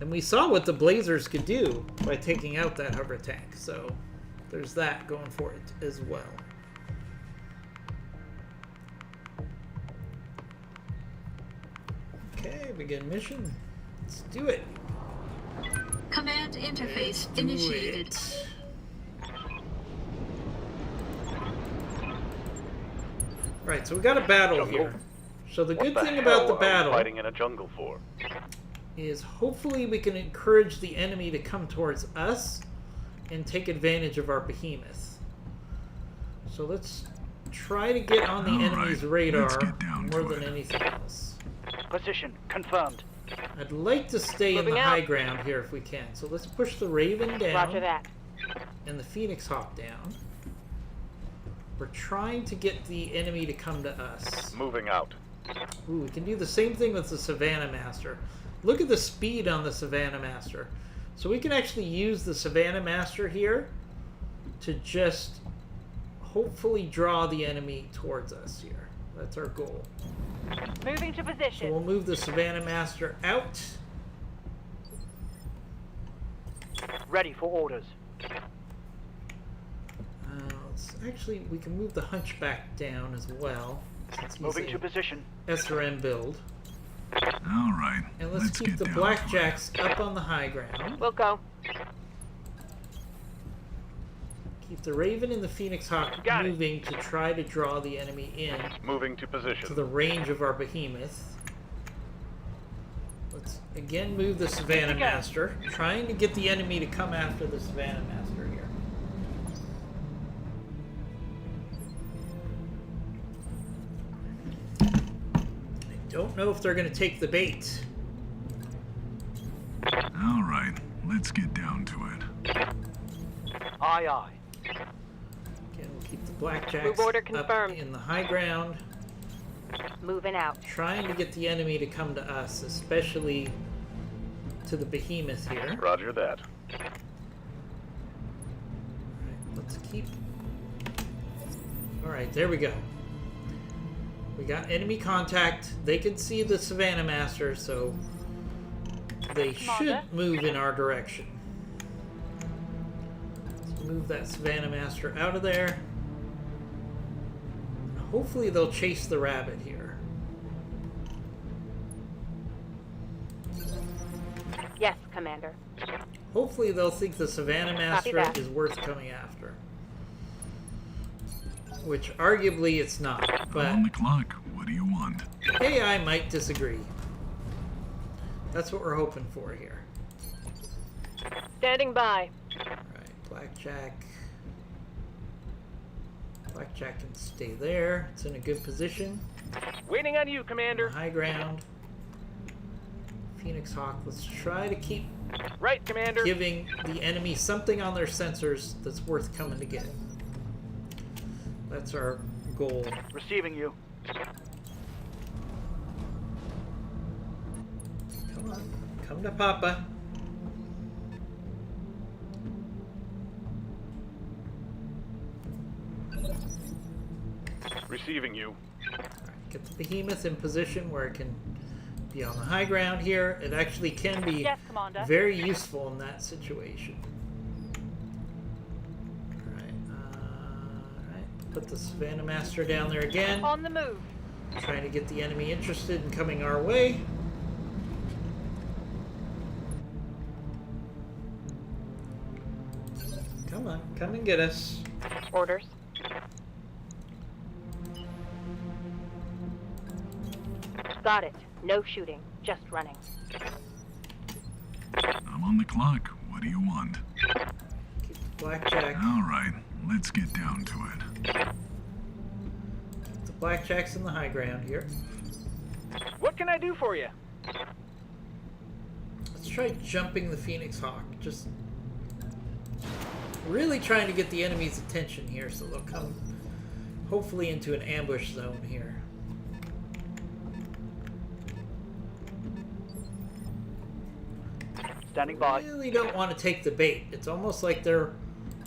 [SPEAKER 1] And we saw what the Blazers could do by taking out that hover tank. So there's that going for it as well. Okay, begin mission. Let's do it.
[SPEAKER 8] Command interface
[SPEAKER 1] Do
[SPEAKER 8] initiated.
[SPEAKER 1] it. Right, so we got a battle
[SPEAKER 2] Jungle?
[SPEAKER 1] here. So the good
[SPEAKER 2] What
[SPEAKER 1] thing about the
[SPEAKER 2] hell are we
[SPEAKER 1] battle
[SPEAKER 2] fighting in a jungle for?
[SPEAKER 1] is hopefully we can encourage the enemy to come towards us and take advantage of our behemoth. So let's try to get on the
[SPEAKER 3] All
[SPEAKER 1] enemy's
[SPEAKER 3] right,
[SPEAKER 1] radar
[SPEAKER 3] let's get down
[SPEAKER 1] more
[SPEAKER 3] to
[SPEAKER 1] than
[SPEAKER 3] it.
[SPEAKER 1] anything else.
[SPEAKER 5] Position confirmed.
[SPEAKER 1] I'd like to stay in the
[SPEAKER 4] Moving
[SPEAKER 1] high
[SPEAKER 4] out.
[SPEAKER 1] ground here if we can. So let's push the Raven down
[SPEAKER 4] Roger that.
[SPEAKER 1] and the Phoenix Hawk down. We're trying to get the enemy to come to us.
[SPEAKER 2] Moving out.
[SPEAKER 1] Ooh, we can do the same thing with the Savannah Master. Look at the speed on the Savannah Master. So we can actually use the Savannah Master here to just hopefully draw the enemy towards us here. That's our goal.
[SPEAKER 4] Moving to
[SPEAKER 1] So
[SPEAKER 4] position.
[SPEAKER 1] we'll move the Savannah Master out.
[SPEAKER 5] Ready for orders.
[SPEAKER 1] Actually, we can move the Hunchback down as well, since he's
[SPEAKER 5] Moving to
[SPEAKER 1] a
[SPEAKER 5] position.
[SPEAKER 1] SRM build.
[SPEAKER 3] All right,
[SPEAKER 1] And let's keep
[SPEAKER 3] get
[SPEAKER 1] the
[SPEAKER 3] down to
[SPEAKER 1] Blackjacks up on the high ground.
[SPEAKER 4] We'll go.
[SPEAKER 1] Keep the Raven and the Phoenix Hawk
[SPEAKER 5] Got it.
[SPEAKER 1] moving to try to draw the enemy in
[SPEAKER 2] Moving to position.
[SPEAKER 1] to the range of our behemoth. Let's again move the Savannah
[SPEAKER 5] go.
[SPEAKER 1] Master, trying to get the enemy to come after the Savannah Master here. don't know if they're going to take the bait.
[SPEAKER 3] All right, let's get down to it.
[SPEAKER 5] Aye, aye.
[SPEAKER 1] Again, we'll keep the blackjacks
[SPEAKER 4] Move order
[SPEAKER 1] up
[SPEAKER 4] confirmed.
[SPEAKER 1] in the high ground,
[SPEAKER 4] Moving out.
[SPEAKER 1] trying to get the enemy to come to us, especially to the behemoth here.
[SPEAKER 2] Roger that.
[SPEAKER 1] Alright, let's keep... Alright, there we go. We got enemy contact. They can see the Savannah Master, so they should move in our direction. Let's move that Savannah Master out of there. Hopefully they'll chase the rabbit here.
[SPEAKER 4] Yes, Commander.
[SPEAKER 1] Hopefully they'll think the Savannah Master
[SPEAKER 4] that.
[SPEAKER 1] is worth coming after. Which arguably it's not,
[SPEAKER 3] I'm
[SPEAKER 1] but
[SPEAKER 3] on the clock. What do you want?
[SPEAKER 1] AI might disagree. That's what we're hoping for here.
[SPEAKER 4] Standing by.
[SPEAKER 1] Alright, Blackjack. Blackjack can stay there. It's in a good position.
[SPEAKER 5] Waiting on you, Commander.
[SPEAKER 1] High ground. Phoenix Hawk, let's try to keep
[SPEAKER 5] Right, Commander.
[SPEAKER 1] giving the enemy something on their sensors that's worth coming to get. That's our goal.
[SPEAKER 5] Receiving you.
[SPEAKER 1] Come on, come to Papa.
[SPEAKER 2] Receiving you.
[SPEAKER 1] Alright, get the behemoth in position where it can be on the high ground here. It actually can be
[SPEAKER 4] Yes, Commander.
[SPEAKER 1] very useful in that situation. Alright, put the Savannah Master down there again.
[SPEAKER 4] On the move.
[SPEAKER 1] Trying to get the enemy interested in coming our way. Come on, come and get us.
[SPEAKER 4] Orders. Got it. No shooting. Just running.
[SPEAKER 3] I'm on the clock. What do you want?
[SPEAKER 1] Keep the blackjack.
[SPEAKER 3] All right, let's get down to it.
[SPEAKER 1] The blackjack's in the high ground here.
[SPEAKER 5] What can I do for you?
[SPEAKER 1] Let's try jumping the Phoenix Hawk. Just really trying to get the enemy's attention here so they'll come hopefully into an ambush zone here.
[SPEAKER 5] Standing by.
[SPEAKER 1] Really don't want to take the bait. It's almost like they're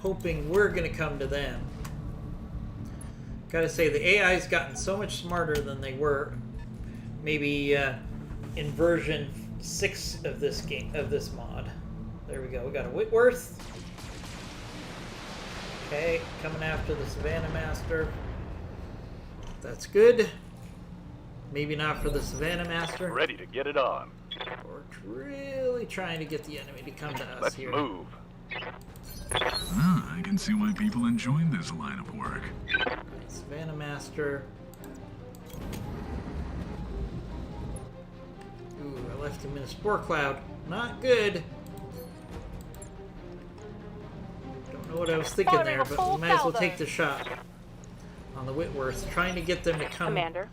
[SPEAKER 1] hoping we're going to come to them. Gotta say, the AI's gotten so much smarter than they were maybe in version 6 of this game, of this mod. There we go. We got a Whitworth. Okay, coming after the Savannah Master. That's good. Maybe not for the Savannah Master.
[SPEAKER 2] Ready to get it on.
[SPEAKER 1] We're really trying to get the enemy to come to us
[SPEAKER 2] Let's
[SPEAKER 1] here.
[SPEAKER 2] move.
[SPEAKER 3] I can see why people enjoy this line of work.
[SPEAKER 1] Savannah Master. Ooh, I left him in a spore cloud. Not good. Don't know what I was thinking
[SPEAKER 4] Firing
[SPEAKER 1] there,
[SPEAKER 4] a
[SPEAKER 1] but
[SPEAKER 4] full
[SPEAKER 1] we might as well
[SPEAKER 4] salvo.
[SPEAKER 1] take the shot on the Whitworth, trying to get them to come
[SPEAKER 4] Commander.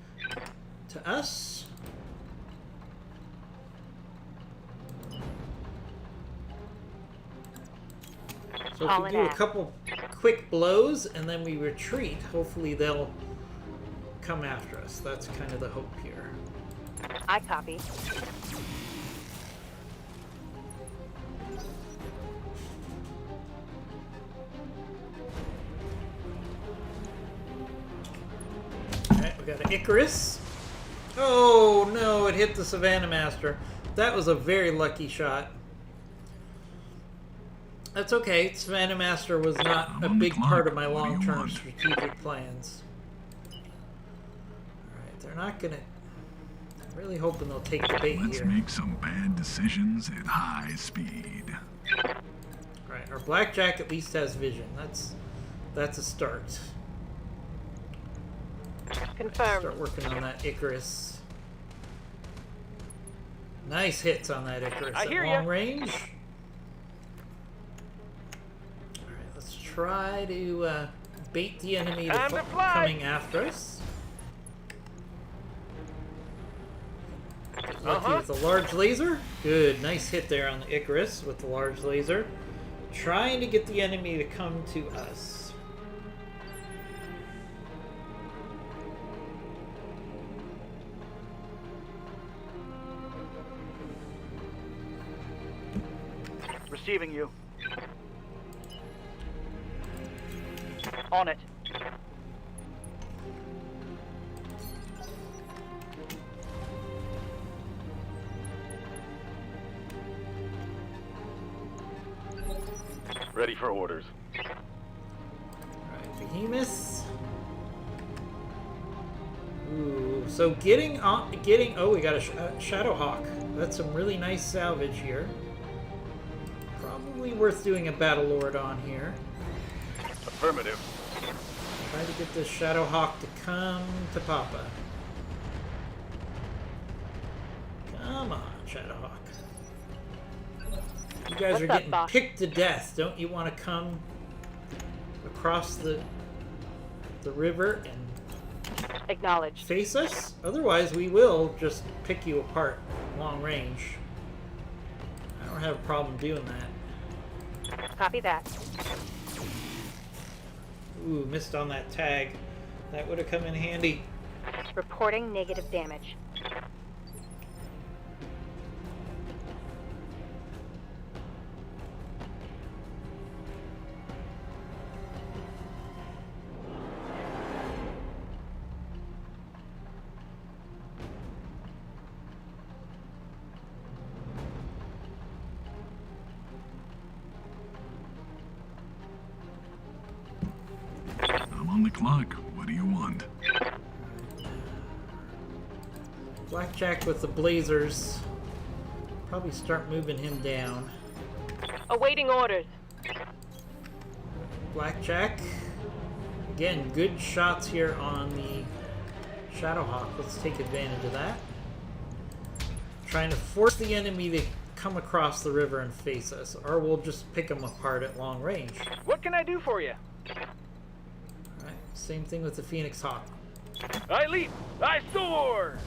[SPEAKER 1] to us. So if
[SPEAKER 4] All
[SPEAKER 1] we
[SPEAKER 4] in
[SPEAKER 1] do a
[SPEAKER 4] act.
[SPEAKER 1] couple quick blows and then we retreat, hopefully they'll come after us. That's kind of the hope here.
[SPEAKER 4] I copy.
[SPEAKER 1] Alright, we got an Icarus. Oh no, it hit the Savannah Master. That was a very lucky shot. That's okay. Savannah Master was not
[SPEAKER 3] I'm
[SPEAKER 1] a
[SPEAKER 3] on the
[SPEAKER 1] big
[SPEAKER 3] clock.
[SPEAKER 1] part of my
[SPEAKER 3] What do you
[SPEAKER 1] long-term
[SPEAKER 3] want?
[SPEAKER 1] strategic plans. Alright, they're not gonna... I'm really hoping they'll take the bait
[SPEAKER 3] Let's
[SPEAKER 1] here.
[SPEAKER 3] make some bad decisions at high speed.
[SPEAKER 1] Alright, our Blackjack at least has vision. That's a start.
[SPEAKER 4] Confirmed.
[SPEAKER 1] Start working on that Icarus. Nice hits on that Icarus
[SPEAKER 5] I
[SPEAKER 1] at
[SPEAKER 5] hear
[SPEAKER 1] long
[SPEAKER 5] ya.
[SPEAKER 1] range. Alright, let's try to bait the enemy
[SPEAKER 5] Time to fly.
[SPEAKER 1] coming after us. Lucky with the large laser. Good, nice hit there on the Icarus with the large laser. Trying to get the enemy to come to us.
[SPEAKER 5] Receiving you. On it.
[SPEAKER 2] Ready for orders.
[SPEAKER 1] Alright, Behemoth. Ooh, so getting on, oh, we got a Shadowhawk. That's some really nice salvage here. Probably worth doing a Battle Lord on here.
[SPEAKER 2] Affirmative.
[SPEAKER 1] Try to get this Shadowhawk to come to Papa. Come on, Shadowhawk. You guys are getting kicked to death. Don't you want to come across the river and
[SPEAKER 4] Acknowledged.
[SPEAKER 1] face us? Otherwise, we will just pick you apart long range. I don't have a problem doing that.
[SPEAKER 4] Copy that.
[SPEAKER 1] Ooh, missed on that tag. That would have come in handy.
[SPEAKER 4] Reporting negative damage.
[SPEAKER 3] I'm on the clock. What do you want?
[SPEAKER 1] Blackjack with the Blazers. Probably start moving him down.
[SPEAKER 4] Awaiting orders.
[SPEAKER 1] Blackjack. Again, good shots here on the Shadowhawk. Let's take advantage of that. Trying to force the enemy to come across the river and face us, or we'll just pick them apart at long range.
[SPEAKER 5] What can I do for you?
[SPEAKER 1] Alright, same thing with the Phoenix Hawk.
[SPEAKER 5] I leap. I soar.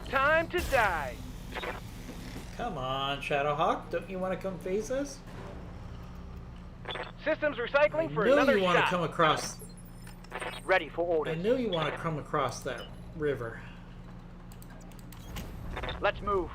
[SPEAKER 5] Time to die.
[SPEAKER 1] Come on, Shadowhawk. Don't you want to come face us?
[SPEAKER 5] Systems
[SPEAKER 1] I
[SPEAKER 5] recycling for
[SPEAKER 1] know
[SPEAKER 5] another
[SPEAKER 1] you want to
[SPEAKER 5] shot.
[SPEAKER 1] come across.
[SPEAKER 5] Ready for
[SPEAKER 1] I
[SPEAKER 5] orders.
[SPEAKER 1] know you want to come across that river.
[SPEAKER 5] Let's move.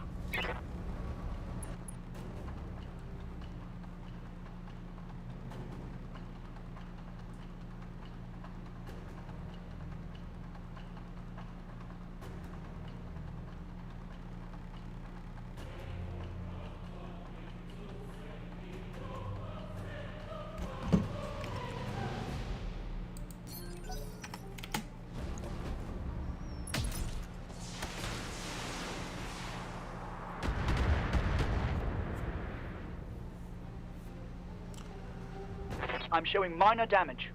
[SPEAKER 5] I'm showing minor damage.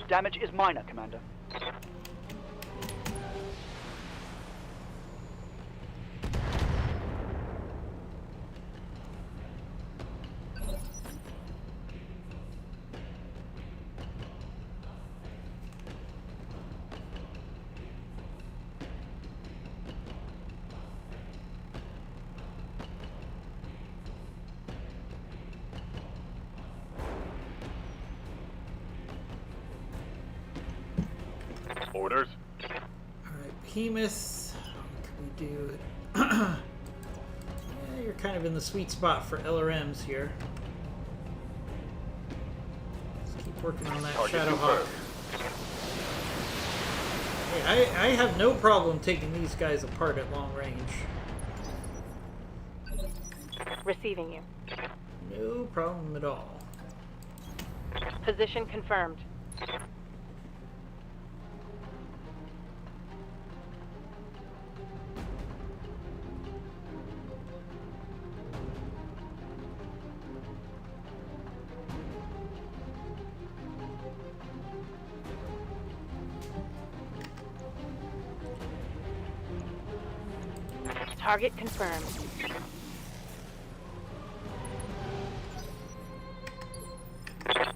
[SPEAKER 5] Damage is minor, Commander.
[SPEAKER 2] Orders.
[SPEAKER 1] Alright, Behemoth. What can we do? Yeah, you're kind of in the sweet spot for LRMs here. Let's keep working on that
[SPEAKER 2] Target
[SPEAKER 1] Shadowhawk. Hey, I have no problem taking these guys apart at long range.
[SPEAKER 4] Receiving you.
[SPEAKER 1] No problem at all.
[SPEAKER 4] Position confirmed. Target confirmed.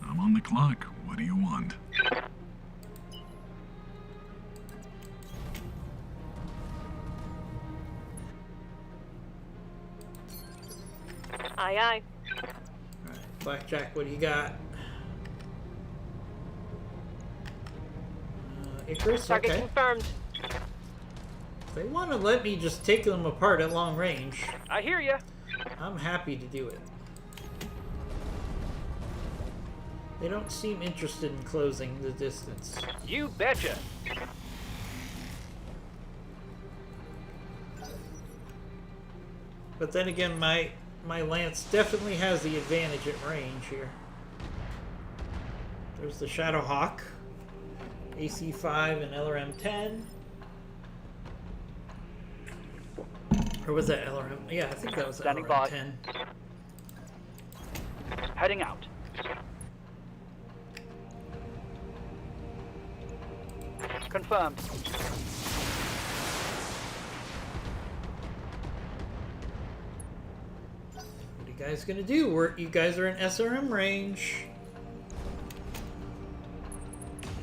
[SPEAKER 3] I'm on the clock. What do you want?
[SPEAKER 4] Aye, aye.
[SPEAKER 1] Alright, Blackjack, what do you got? Icarus?
[SPEAKER 4] Target
[SPEAKER 1] Okay.
[SPEAKER 4] confirmed.
[SPEAKER 1] If they want to let me just take them apart at long range,
[SPEAKER 5] I hear ya.
[SPEAKER 1] I'm happy to do it. They don't seem interested in closing the distance.
[SPEAKER 5] You betcha.
[SPEAKER 1] But then again, my lance definitely has the advantage at range here. There's the Shadow Hawk, AC5 and LRM 10. Or was that LRM? Yeah, I think that was
[SPEAKER 5] Standing
[SPEAKER 1] LRM
[SPEAKER 5] by.
[SPEAKER 1] 10.
[SPEAKER 5] Heading out. Confirmed.
[SPEAKER 1] What are you guys gonna do? You guys are in SRM range.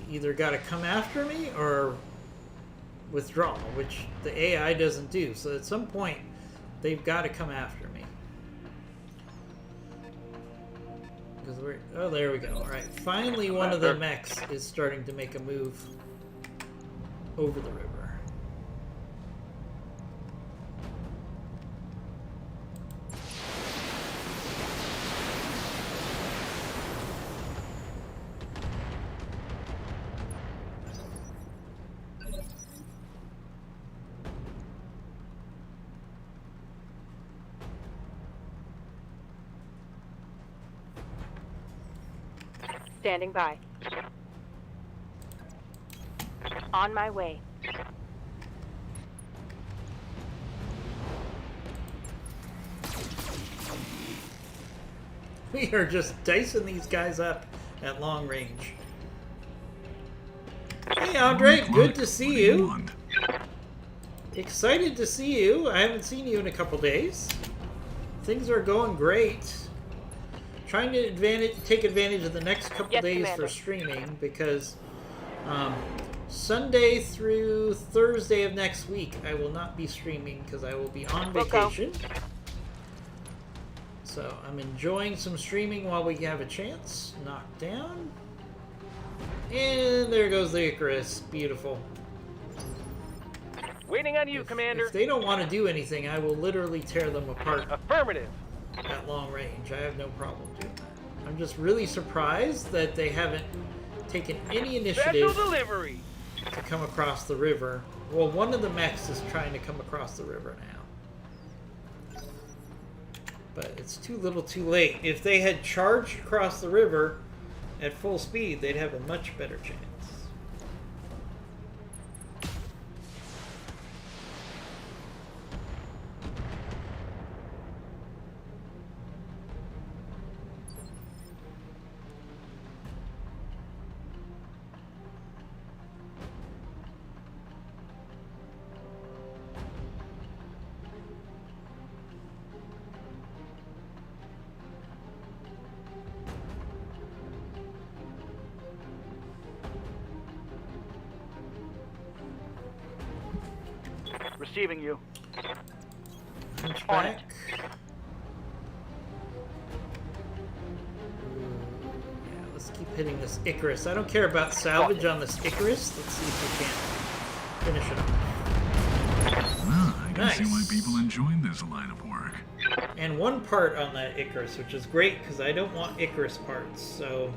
[SPEAKER 1] You either gotta come after me or withdraw, which the AI doesn't do. So at some point, they've got to come after me. Because oh, there we go. All right, finally one of the mechs is starting to make a move over the river.
[SPEAKER 4] Standing by. On my way.
[SPEAKER 1] We are just dicing these guys up at long range. Hey Andre, good to see you. Excited to see you. I haven't seen you in a couple days. Things are going great. Trying to take advantage of the next couple days
[SPEAKER 4] Commander.
[SPEAKER 1] for streaming because Sunday through Thursday of next week I will not be streaming because I will be on vacation. So I'm enjoying some streaming while we have a chance. Knocked down. And there goes the Icarus. Beautiful.
[SPEAKER 5] Waiting on you, Commander.
[SPEAKER 1] If they don't want to do anything, I will literally tear them apart
[SPEAKER 5] Affirmative.
[SPEAKER 1] at long range. I have no problem doing that. I'm just really surprised that they haven't taken any initiative
[SPEAKER 5] Special delivery.
[SPEAKER 1] to come across the river. Well, one of the mechs is trying to come across the river now. But it's too little too late. If they had charged across the river at full speed, they'd have a much better chance.
[SPEAKER 5] Receiving you.
[SPEAKER 1] Hunchback. Yeah, let's keep hitting this Icarus. I don't care about salvage on this Icarus. Let's see if we can't finish it off.
[SPEAKER 3] Well, I can see why
[SPEAKER 1] Nice.
[SPEAKER 3] people enjoy this line of work.
[SPEAKER 1] And one part on that Icarus, which is great because I don't want Icarus parts, so...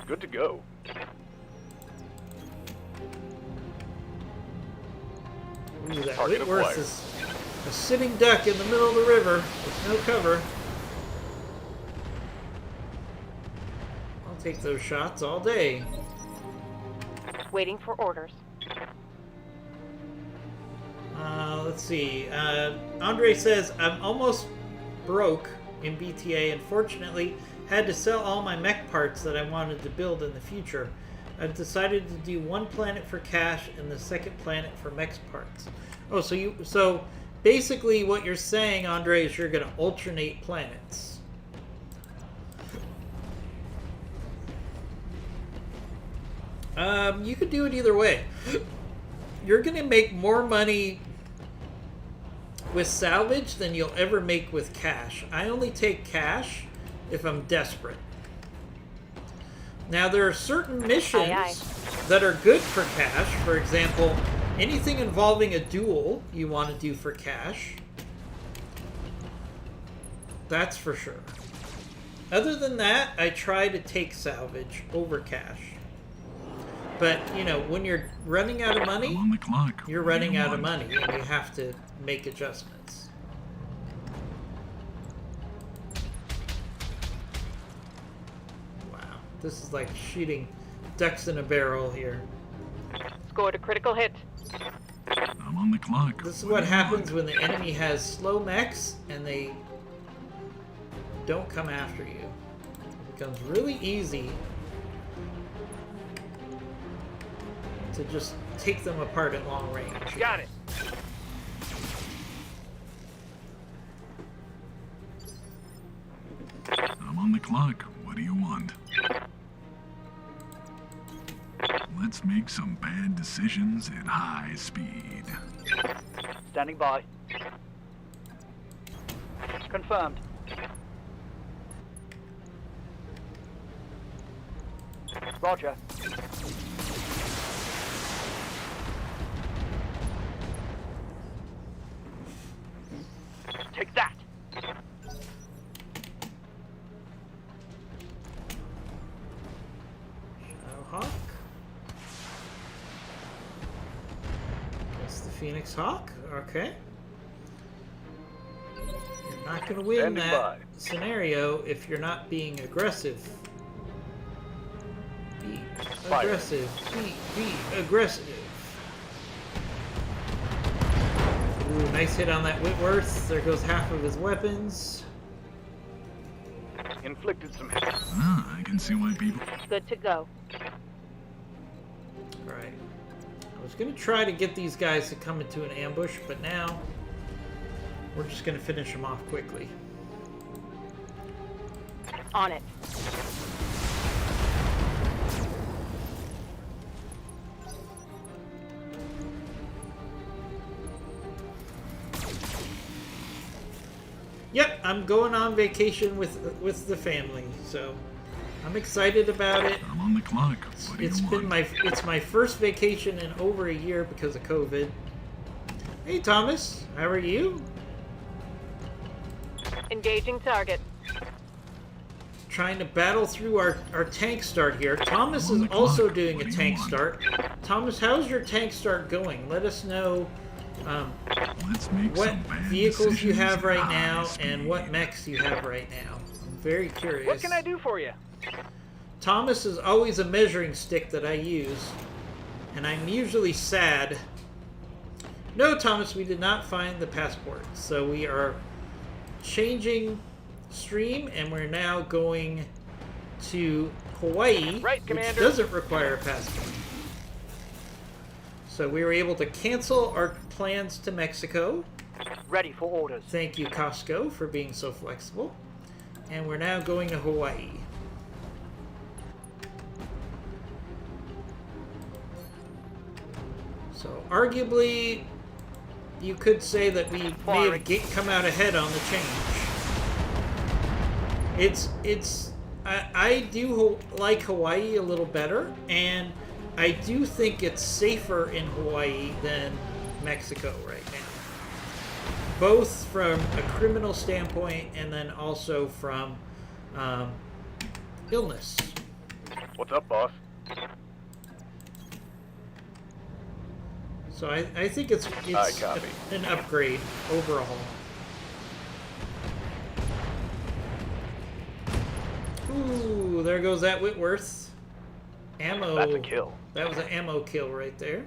[SPEAKER 2] Good to go.
[SPEAKER 1] Ooh, that
[SPEAKER 2] Target
[SPEAKER 1] Whitworth
[SPEAKER 2] acquired.
[SPEAKER 1] is a sitting duck in the middle of the river with no cover. I'll take those shots all day.
[SPEAKER 4] Waiting for orders.
[SPEAKER 1] Let's see. Andre says, I'm almost broke in BTA and fortunately had to sell all my mech parts that I wanted to build in the future. I've decided to do one planet for cash and the second planet for mech parts. Oh, so basically what you're saying, Andre, is you're going to alternate planets. You could do it either way. You're going to make more money with salvage than you'll ever make with cash. I only take cash if I'm desperate. Now, there are certain missions that are good for cash. For example, anything involving a duel you want to do for cash. That's for sure. Other than that, I try to take salvage over cash. But, you know, when you're running out of money,
[SPEAKER 3] I'm on the clock.
[SPEAKER 1] you're
[SPEAKER 3] What do
[SPEAKER 1] running
[SPEAKER 3] you
[SPEAKER 1] out of
[SPEAKER 3] want?
[SPEAKER 1] money and you have to make adjustments. Wow, this is like shooting ducks in a barrel here.
[SPEAKER 4] Scored a critical hit.
[SPEAKER 3] I'm on the clock.
[SPEAKER 1] This is
[SPEAKER 3] What
[SPEAKER 1] what
[SPEAKER 3] do you
[SPEAKER 1] happens
[SPEAKER 3] want?
[SPEAKER 1] when the enemy has slow mechs and they don't come after you. It becomes really easy to just take them apart at long range.
[SPEAKER 5] Got it.
[SPEAKER 3] I'm on the clock. What do you want? Let's make some bad decisions at high speed.
[SPEAKER 5] Standing by. Confirmed. Roger. Take that.
[SPEAKER 1] Hawk. That's the Phoenix Hawk. Okay. You're not going to win
[SPEAKER 2] Standing
[SPEAKER 1] that
[SPEAKER 2] by.
[SPEAKER 1] scenario if you're not being aggressive. Be
[SPEAKER 2] Fire.
[SPEAKER 1] aggressive. Be aggressive. Ooh, nice hit on that Whitworth. There goes half of his weapons.
[SPEAKER 2] Inflicted some hit.
[SPEAKER 3] Ah, I can see why people...
[SPEAKER 4] Good to go.
[SPEAKER 1] Alright. I was going to try to get these guys to come into an ambush, but now we're just going to finish them off quickly.
[SPEAKER 4] On it.
[SPEAKER 1] Yep, I'm going on vacation with the family, so I'm excited about it.
[SPEAKER 3] I'm on the clock. What do
[SPEAKER 1] It's
[SPEAKER 3] you
[SPEAKER 1] been
[SPEAKER 3] want?
[SPEAKER 1] it's my first vacation in over a year because of COVID. Hey Thomas, how are you?
[SPEAKER 4] Engaging target.
[SPEAKER 1] Trying to battle through our tank start here. Thomas
[SPEAKER 3] I'm on
[SPEAKER 1] is
[SPEAKER 3] the
[SPEAKER 1] also
[SPEAKER 3] clock.
[SPEAKER 1] doing
[SPEAKER 3] What
[SPEAKER 1] a
[SPEAKER 3] do you
[SPEAKER 1] tank
[SPEAKER 3] want?
[SPEAKER 1] start. Thomas, how's your tank start going? Let us know
[SPEAKER 3] Let's make
[SPEAKER 1] what
[SPEAKER 3] some bad
[SPEAKER 1] vehicles you
[SPEAKER 3] decisions
[SPEAKER 1] have
[SPEAKER 3] at
[SPEAKER 1] right
[SPEAKER 3] high
[SPEAKER 1] now
[SPEAKER 3] speed.
[SPEAKER 1] and what mechs you have right now. I'm very curious.
[SPEAKER 5] What can I do for you?
[SPEAKER 1] Thomas is always a measuring stick that I use, and I'm usually sad. No, Thomas, we did not find the passport, so we are changing stream, and we're now going to Hawaii,
[SPEAKER 5] Right,
[SPEAKER 1] which
[SPEAKER 5] Commander.
[SPEAKER 1] doesn't require a passport. So we were able to cancel our plans to Mexico.
[SPEAKER 5] Ready for orders.
[SPEAKER 1] Thank you, Costco, for being so flexible. And we're now going to Hawaii. So, arguably, you could say that we may have come out ahead on the change. I do like Hawaii a little better, and I do think it's safer in Hawaii than Mexico right now. Both from a criminal standpoint and then also from illness.
[SPEAKER 2] What's up, boss?
[SPEAKER 1] So I think it's
[SPEAKER 2] I copy.
[SPEAKER 1] an upgrade overall. Ooh, there goes that Whitworth. Ammo.
[SPEAKER 2] That's a kill.
[SPEAKER 1] That was an ammo kill right there.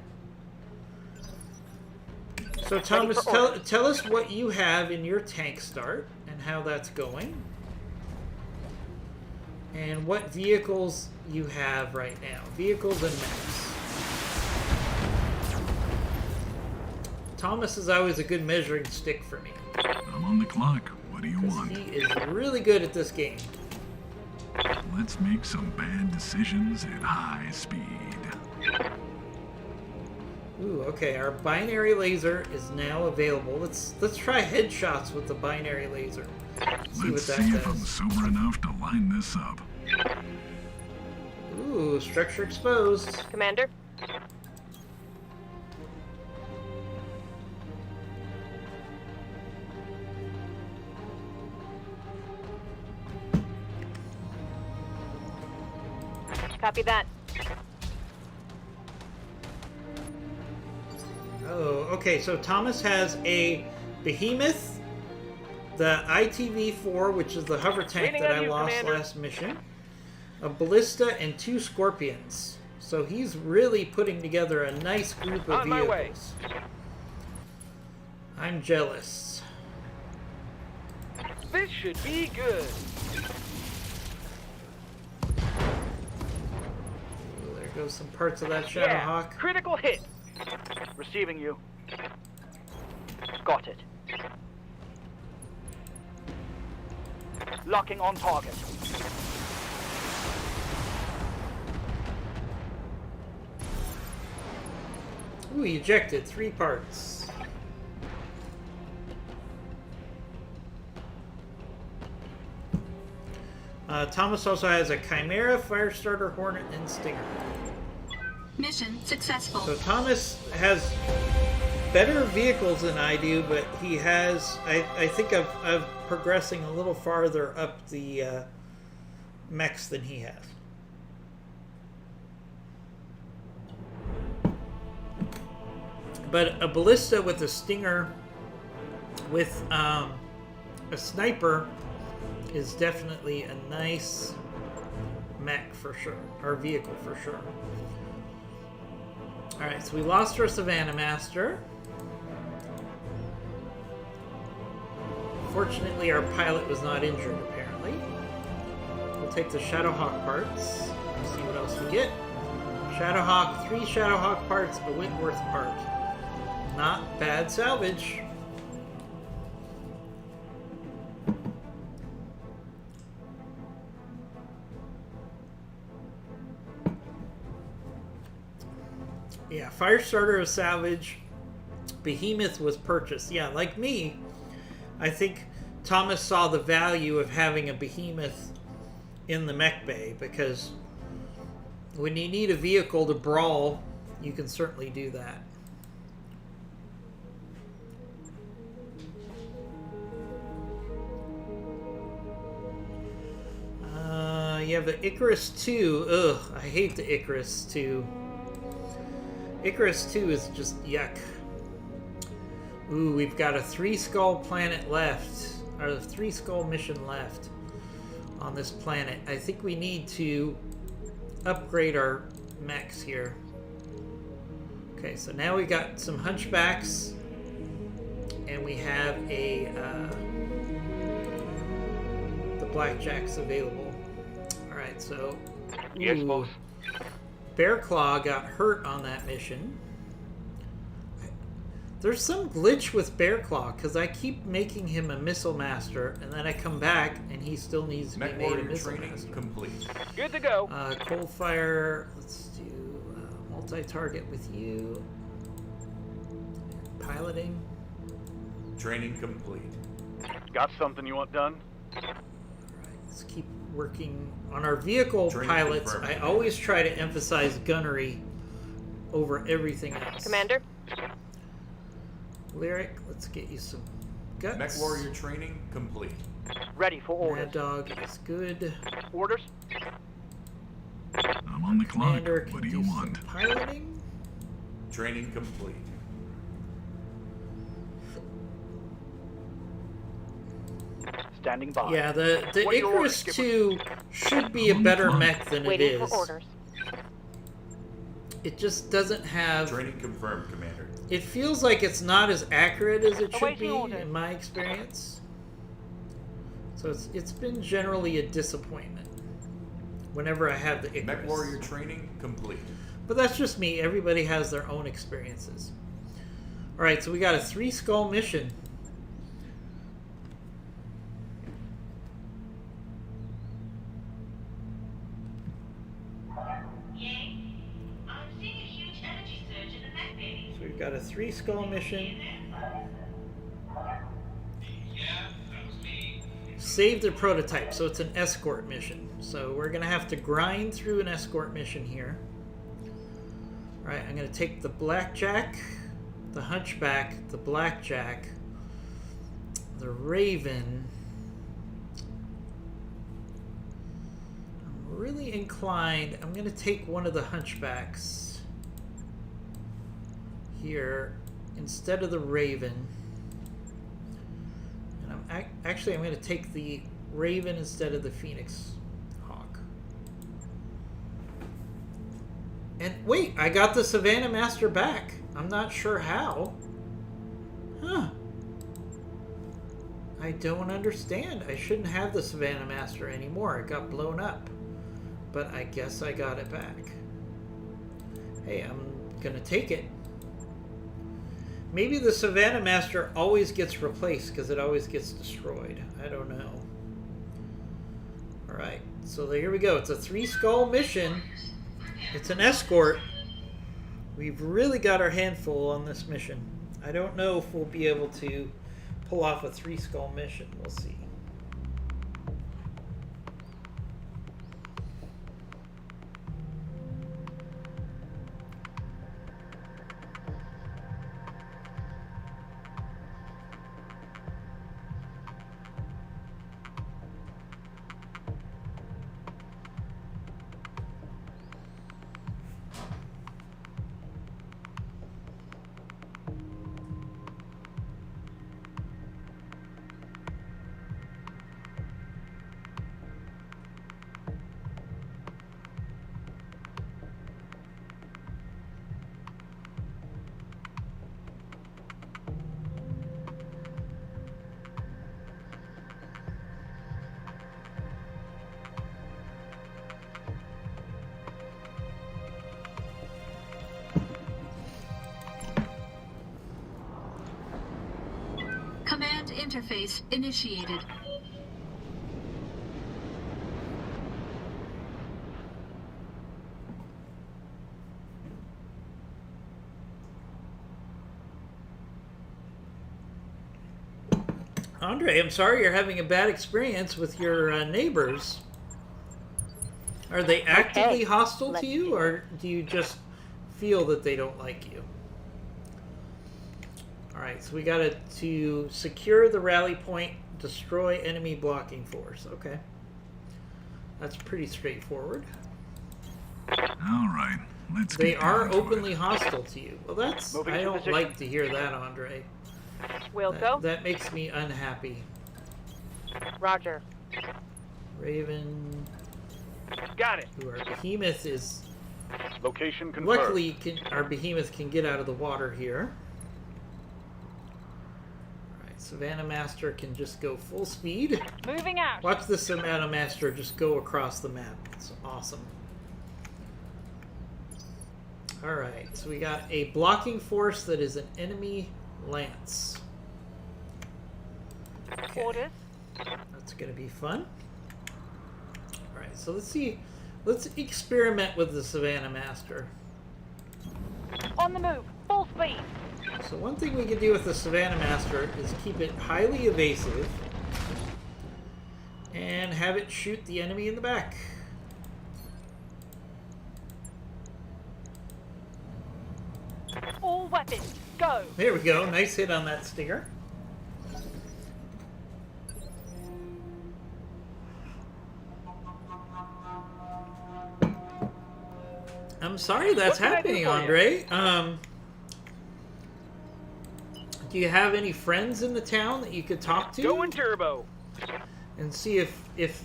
[SPEAKER 1] So Thomas, tell us what you have in your tank start and how that's going. and what vehicles you have right now. Vehicles and mechs. Thomas is always a good measuring stick for me.
[SPEAKER 3] I'm on the clock. What do you
[SPEAKER 1] Because
[SPEAKER 3] want?
[SPEAKER 1] he is really good at this game.
[SPEAKER 3] Let's make some bad decisions at high speed.
[SPEAKER 1] Ooh, okay, our binary laser is now available. Let's try headshots with the binary laser. See
[SPEAKER 3] Let's
[SPEAKER 1] what
[SPEAKER 3] see
[SPEAKER 1] that
[SPEAKER 3] if I'm
[SPEAKER 1] does.
[SPEAKER 3] sober enough to line this up.
[SPEAKER 1] Ooh, structure exposed.
[SPEAKER 4] Commander? Copy that.
[SPEAKER 1] Oh, okay, so Thomas has a behemoth, the ITV-4, which is the hover tank
[SPEAKER 5] Waiting
[SPEAKER 1] that
[SPEAKER 5] on
[SPEAKER 1] I
[SPEAKER 5] you,
[SPEAKER 1] lost
[SPEAKER 5] Commander.
[SPEAKER 1] last mission, a ballista, and 2 scorpions. So he's really putting together a nice group of
[SPEAKER 5] On my way.
[SPEAKER 1] vehicles. I'm jealous.
[SPEAKER 5] This should be good.
[SPEAKER 1] Ooh, there goes some parts of that
[SPEAKER 5] Yeah,
[SPEAKER 1] Shadowhawk.
[SPEAKER 5] critical hit. Receiving you. Got it. Locking on target.
[SPEAKER 1] Ooh, he ejected 3 parts. Thomas also has a Chimera, Firestarter, Hornet, and Stinger.
[SPEAKER 8] Mission successful.
[SPEAKER 1] So Thomas has better vehicles than I do, but he has, I think I'm progressing a little farther up the mechs than he has. But a ballista with a Stinger with a sniper is definitely a nice mech for sure, or vehicle for sure. Alright, so we lost our Savannah Master. Fortunately, our pilot was not injured, apparently. We'll take the Shadowhawk parts. See what else we get. Shadowhawk, 3 Shadowhawk parts, a Whitworth part. Not bad salvage. Yeah, Firestarter is salvage. Behemoth was purchased. Yeah, like me, I think Thomas saw the value of having a Behemoth in the mech bay, because when you need a vehicle to brawl, you can certainly do that. You have the Icarus 2. Ugh, I hate the Icarus 2. Icarus 2 is just yuck. Ooh, we've got a 3-skull planet left. Or a 3-skull mission left on this planet. I think we need to upgrade our mechs here. Okay, so now we got some hunchbacks. And we have a... the blackjacks available. Alright, so...
[SPEAKER 5] Yes,
[SPEAKER 1] ooh.
[SPEAKER 5] boss.
[SPEAKER 1] Bearclaw got hurt on that mission. There's some glitch with Bearclaw, because I keep making him a missile master, and then I come back, and he still needs to be
[SPEAKER 9] Mech
[SPEAKER 1] made a
[SPEAKER 9] warrior
[SPEAKER 1] missile
[SPEAKER 9] training
[SPEAKER 1] master.
[SPEAKER 9] complete.
[SPEAKER 5] Good to go.
[SPEAKER 1] Coldfire, let's do multi-target with you. Piloting.
[SPEAKER 9] Training complete.
[SPEAKER 2] Got something you want done?
[SPEAKER 1] Alright, let's keep working on our vehicle
[SPEAKER 9] Training
[SPEAKER 1] pilots.
[SPEAKER 9] confirmed.
[SPEAKER 1] I always try to emphasize gunnery over everything else.
[SPEAKER 4] Commander?
[SPEAKER 1] Lyric, let's get you some guts.
[SPEAKER 9] Mech warrior training complete.
[SPEAKER 5] Ready for orders.
[SPEAKER 1] Mad Dog is good.
[SPEAKER 5] Orders.
[SPEAKER 3] I'm on the clock.
[SPEAKER 1] Commander can
[SPEAKER 3] What do you
[SPEAKER 1] some
[SPEAKER 3] want?
[SPEAKER 1] piloting.
[SPEAKER 9] Training complete.
[SPEAKER 5] Standing by.
[SPEAKER 1] Yeah, the
[SPEAKER 5] What are your orders,
[SPEAKER 1] Icarus
[SPEAKER 5] Skipper?
[SPEAKER 1] 2 should be a better mech than it
[SPEAKER 4] Waiting
[SPEAKER 1] is.
[SPEAKER 4] for orders.
[SPEAKER 1] It just doesn't have...
[SPEAKER 9] Training confirmed, Commander.
[SPEAKER 1] It feels like it's not as accurate as it should
[SPEAKER 4] Awaiting
[SPEAKER 1] be,
[SPEAKER 4] orders.
[SPEAKER 1] in my experience. So it's been generally a disappointment. whenever I have the Icarus.
[SPEAKER 9] Mech warrior training complete.
[SPEAKER 1] But that's just me. Everybody has their own experiences. Alright, so we got a 3 skull mission.
[SPEAKER 6] Yay. I'm seeing a huge energy surge in the mech bay.
[SPEAKER 1] So we've got a 3 skull mission.
[SPEAKER 6] Yeah, that was me.
[SPEAKER 1] Save the prototype. So it's an escort mission. So we're going to have to grind through an escort mission here. Alright, I'm going to take the blackjack, the hunchback, the blackjack, the raven. I'm really inclined. I'm going to take one of the hunchbacks here instead of the raven. And I'm going to take the raven instead of the phoenix hawk. And wait, I got the Savannah Master back. I'm not sure how. Huh. I don't understand. I shouldn't have the Savannah Master anymore. It got blown up. But I guess I got it back. Hey, I'm gonna take it. Maybe the Savannah Master always gets replaced because it always gets destroyed. I don't know. Alright, so here we go. It's a 3 skull mission. It's an escort. We've really got our handful on this mission. I don't know if we'll be able to pull off a 3 skull mission. We'll see.
[SPEAKER 8] Command interface initiated.
[SPEAKER 1] Andre, I'm sorry you're having a bad experience with your neighbors. Are they actively hostile to you, or do you just feel that they don't like you? Alright, so we got to secure the rally point, destroy enemy blocking force. Okay. That's pretty straightforward.
[SPEAKER 3] Alright, let's
[SPEAKER 1] They
[SPEAKER 3] get
[SPEAKER 1] are
[SPEAKER 3] down to
[SPEAKER 1] openly
[SPEAKER 3] it.
[SPEAKER 1] hostile to you. Well, that's...
[SPEAKER 5] Moving
[SPEAKER 1] I
[SPEAKER 5] to
[SPEAKER 1] don't
[SPEAKER 5] position.
[SPEAKER 1] like to hear that, Andre.
[SPEAKER 4] Wilco?
[SPEAKER 1] That makes me unhappy.
[SPEAKER 4] Roger.
[SPEAKER 1] Raven...
[SPEAKER 5] Got it.
[SPEAKER 1] Who our behemoth is...
[SPEAKER 2] Location confirmed.
[SPEAKER 1] Luckily, our behemoth can get out of the water here. Alright, Savannah Master can just go full speed.
[SPEAKER 4] Moving out.
[SPEAKER 1] Watch the Savannah Master just go across the map. It's awesome. Alright, so we got a blocking force that is an enemy lance. Okay,
[SPEAKER 4] Orders.
[SPEAKER 1] that's going to be fun. Alright, so let's see. Let's experiment with the Savannah Master.
[SPEAKER 4] On the move. Full speed.
[SPEAKER 1] So one thing we can do with the Savannah Master is keep it highly evasive and have it shoot the enemy in the back.
[SPEAKER 4] All weapons. Go.
[SPEAKER 1] There we go. Nice hit on that stinger. I'm sorry that's
[SPEAKER 5] What can I do
[SPEAKER 1] happening,
[SPEAKER 5] for you?
[SPEAKER 1] Andre. Do you have any friends in the town that you could talk to
[SPEAKER 5] Going turbo.
[SPEAKER 1] and see if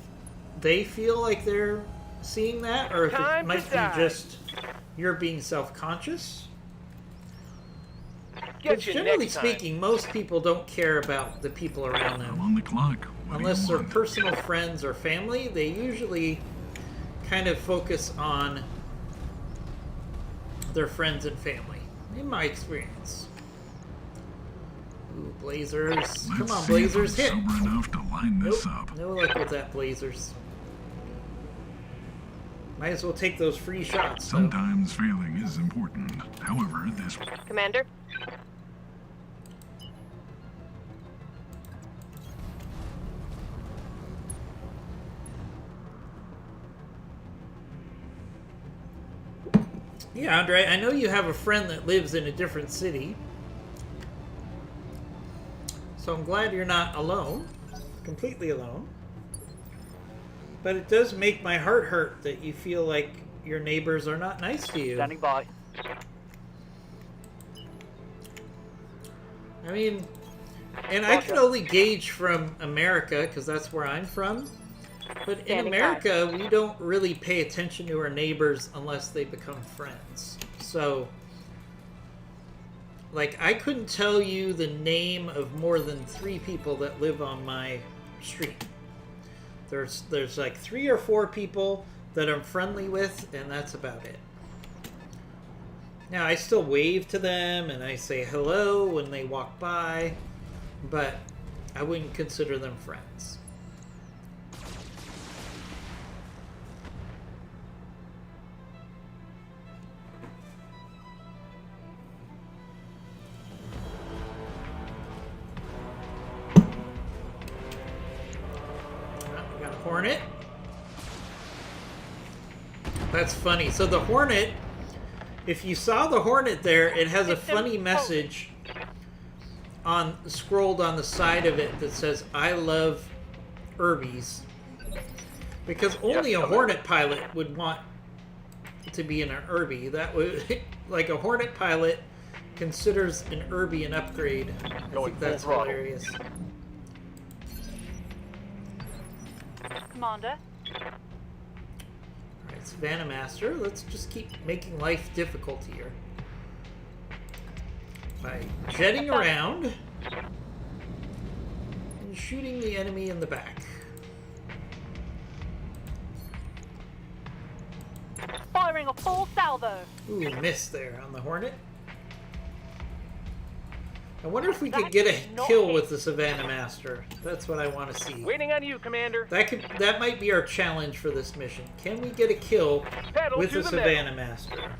[SPEAKER 1] they feel like they're seeing that, or if it
[SPEAKER 5] Time to
[SPEAKER 1] might be
[SPEAKER 5] die.
[SPEAKER 1] just you're being self-conscious?
[SPEAKER 5] Get
[SPEAKER 1] Because
[SPEAKER 5] you
[SPEAKER 1] generally
[SPEAKER 5] next time.
[SPEAKER 1] speaking, most people don't care about the people around
[SPEAKER 3] I'm
[SPEAKER 1] them.
[SPEAKER 3] on the clock. What do
[SPEAKER 1] Unless
[SPEAKER 3] you
[SPEAKER 1] they're
[SPEAKER 3] want?
[SPEAKER 1] personal friends or family, they usually kind of focus on their friends and family, in my experience. Ooh, Blazers. Come
[SPEAKER 3] Let's
[SPEAKER 1] on,
[SPEAKER 3] see
[SPEAKER 1] Blazers,
[SPEAKER 3] if I'm
[SPEAKER 1] hit!
[SPEAKER 3] sober enough to line this
[SPEAKER 1] Nope,
[SPEAKER 3] up.
[SPEAKER 1] no luck with that, Blazers. Might as well take those free shots, though.
[SPEAKER 3] Sometimes failing is important. However, this
[SPEAKER 4] Commander?
[SPEAKER 1] Yeah, Andre, I know you have a friend that lives in a different city. So I'm glad you're not alone. Completely alone. But it does make my heart hurt that you feel like your neighbors are not nice to you.
[SPEAKER 5] Standing by.
[SPEAKER 1] I mean, and I can only gauge from America, because that's where I'm from. But in
[SPEAKER 4] Standing
[SPEAKER 1] America, we don't really pay attention to our neighbors unless they become friends. So, like, I couldn't tell you the name of more than 3 people that live on my street. There's like 3 or 4 people that I'm friendly with, and that's about it. Now, I still wave to them, and I say hello when they walk by, but I wouldn't consider them friends. We got a Hornet. That's funny. So the Hornet, if you saw the Hornet there, it has a funny message scrolled on the side of it that says, "I love Irbies." Because only a Hornet pilot would want to be in an Irby. That would, like, a Hornet pilot considers an Irby an upgrade. I think that's hilarious.
[SPEAKER 4] Commander?
[SPEAKER 1] Alright, Savannah Master, let's just keep making life difficult here. By jetting around and shooting the enemy in the back.
[SPEAKER 4] Firing a full salvo.
[SPEAKER 1] Ooh, missed there on the Hornet. I wonder if we could get a kill with the Savannah Master. That's what I want to see.
[SPEAKER 5] Waiting on you, Commander.
[SPEAKER 1] That might be our challenge for this mission. Can we get a kill
[SPEAKER 5] Pedal
[SPEAKER 1] with
[SPEAKER 5] to
[SPEAKER 1] the
[SPEAKER 5] the
[SPEAKER 1] Savannah Master?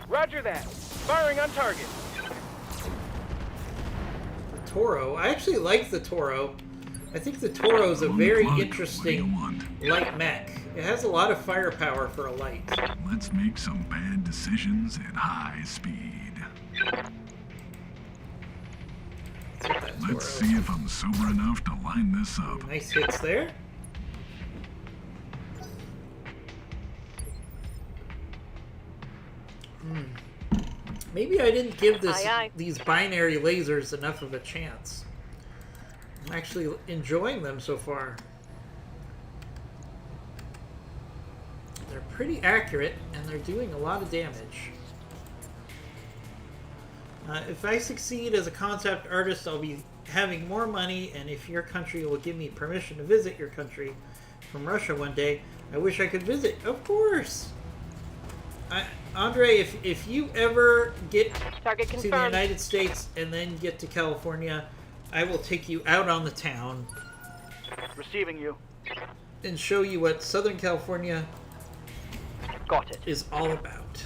[SPEAKER 5] Roger that. Firing on target.
[SPEAKER 1] The Toro. I actually like the Toro. I think the Toro is a very interesting light mech. It has a lot of firepower for a light.
[SPEAKER 3] Let's make some bad decisions at high speed. Let's see if I'm sober enough to line this up.
[SPEAKER 1] Nice hits there. Maybe I didn't give these binary lasers enough of a chance. I'm actually enjoying them so far. They're pretty accurate, and they're doing a lot of damage. If I succeed as a concept artist, I'll be having more money, and if your country will give me permission to visit your country from Russia one day, I wish I could visit. Of course! Andre, if you ever get
[SPEAKER 4] Target
[SPEAKER 1] to the
[SPEAKER 4] confirmed.
[SPEAKER 1] United States and then get to California, I will take you out on the town
[SPEAKER 5] Receiving you.
[SPEAKER 1] and show you what Southern California
[SPEAKER 5] Got it.
[SPEAKER 1] is all about.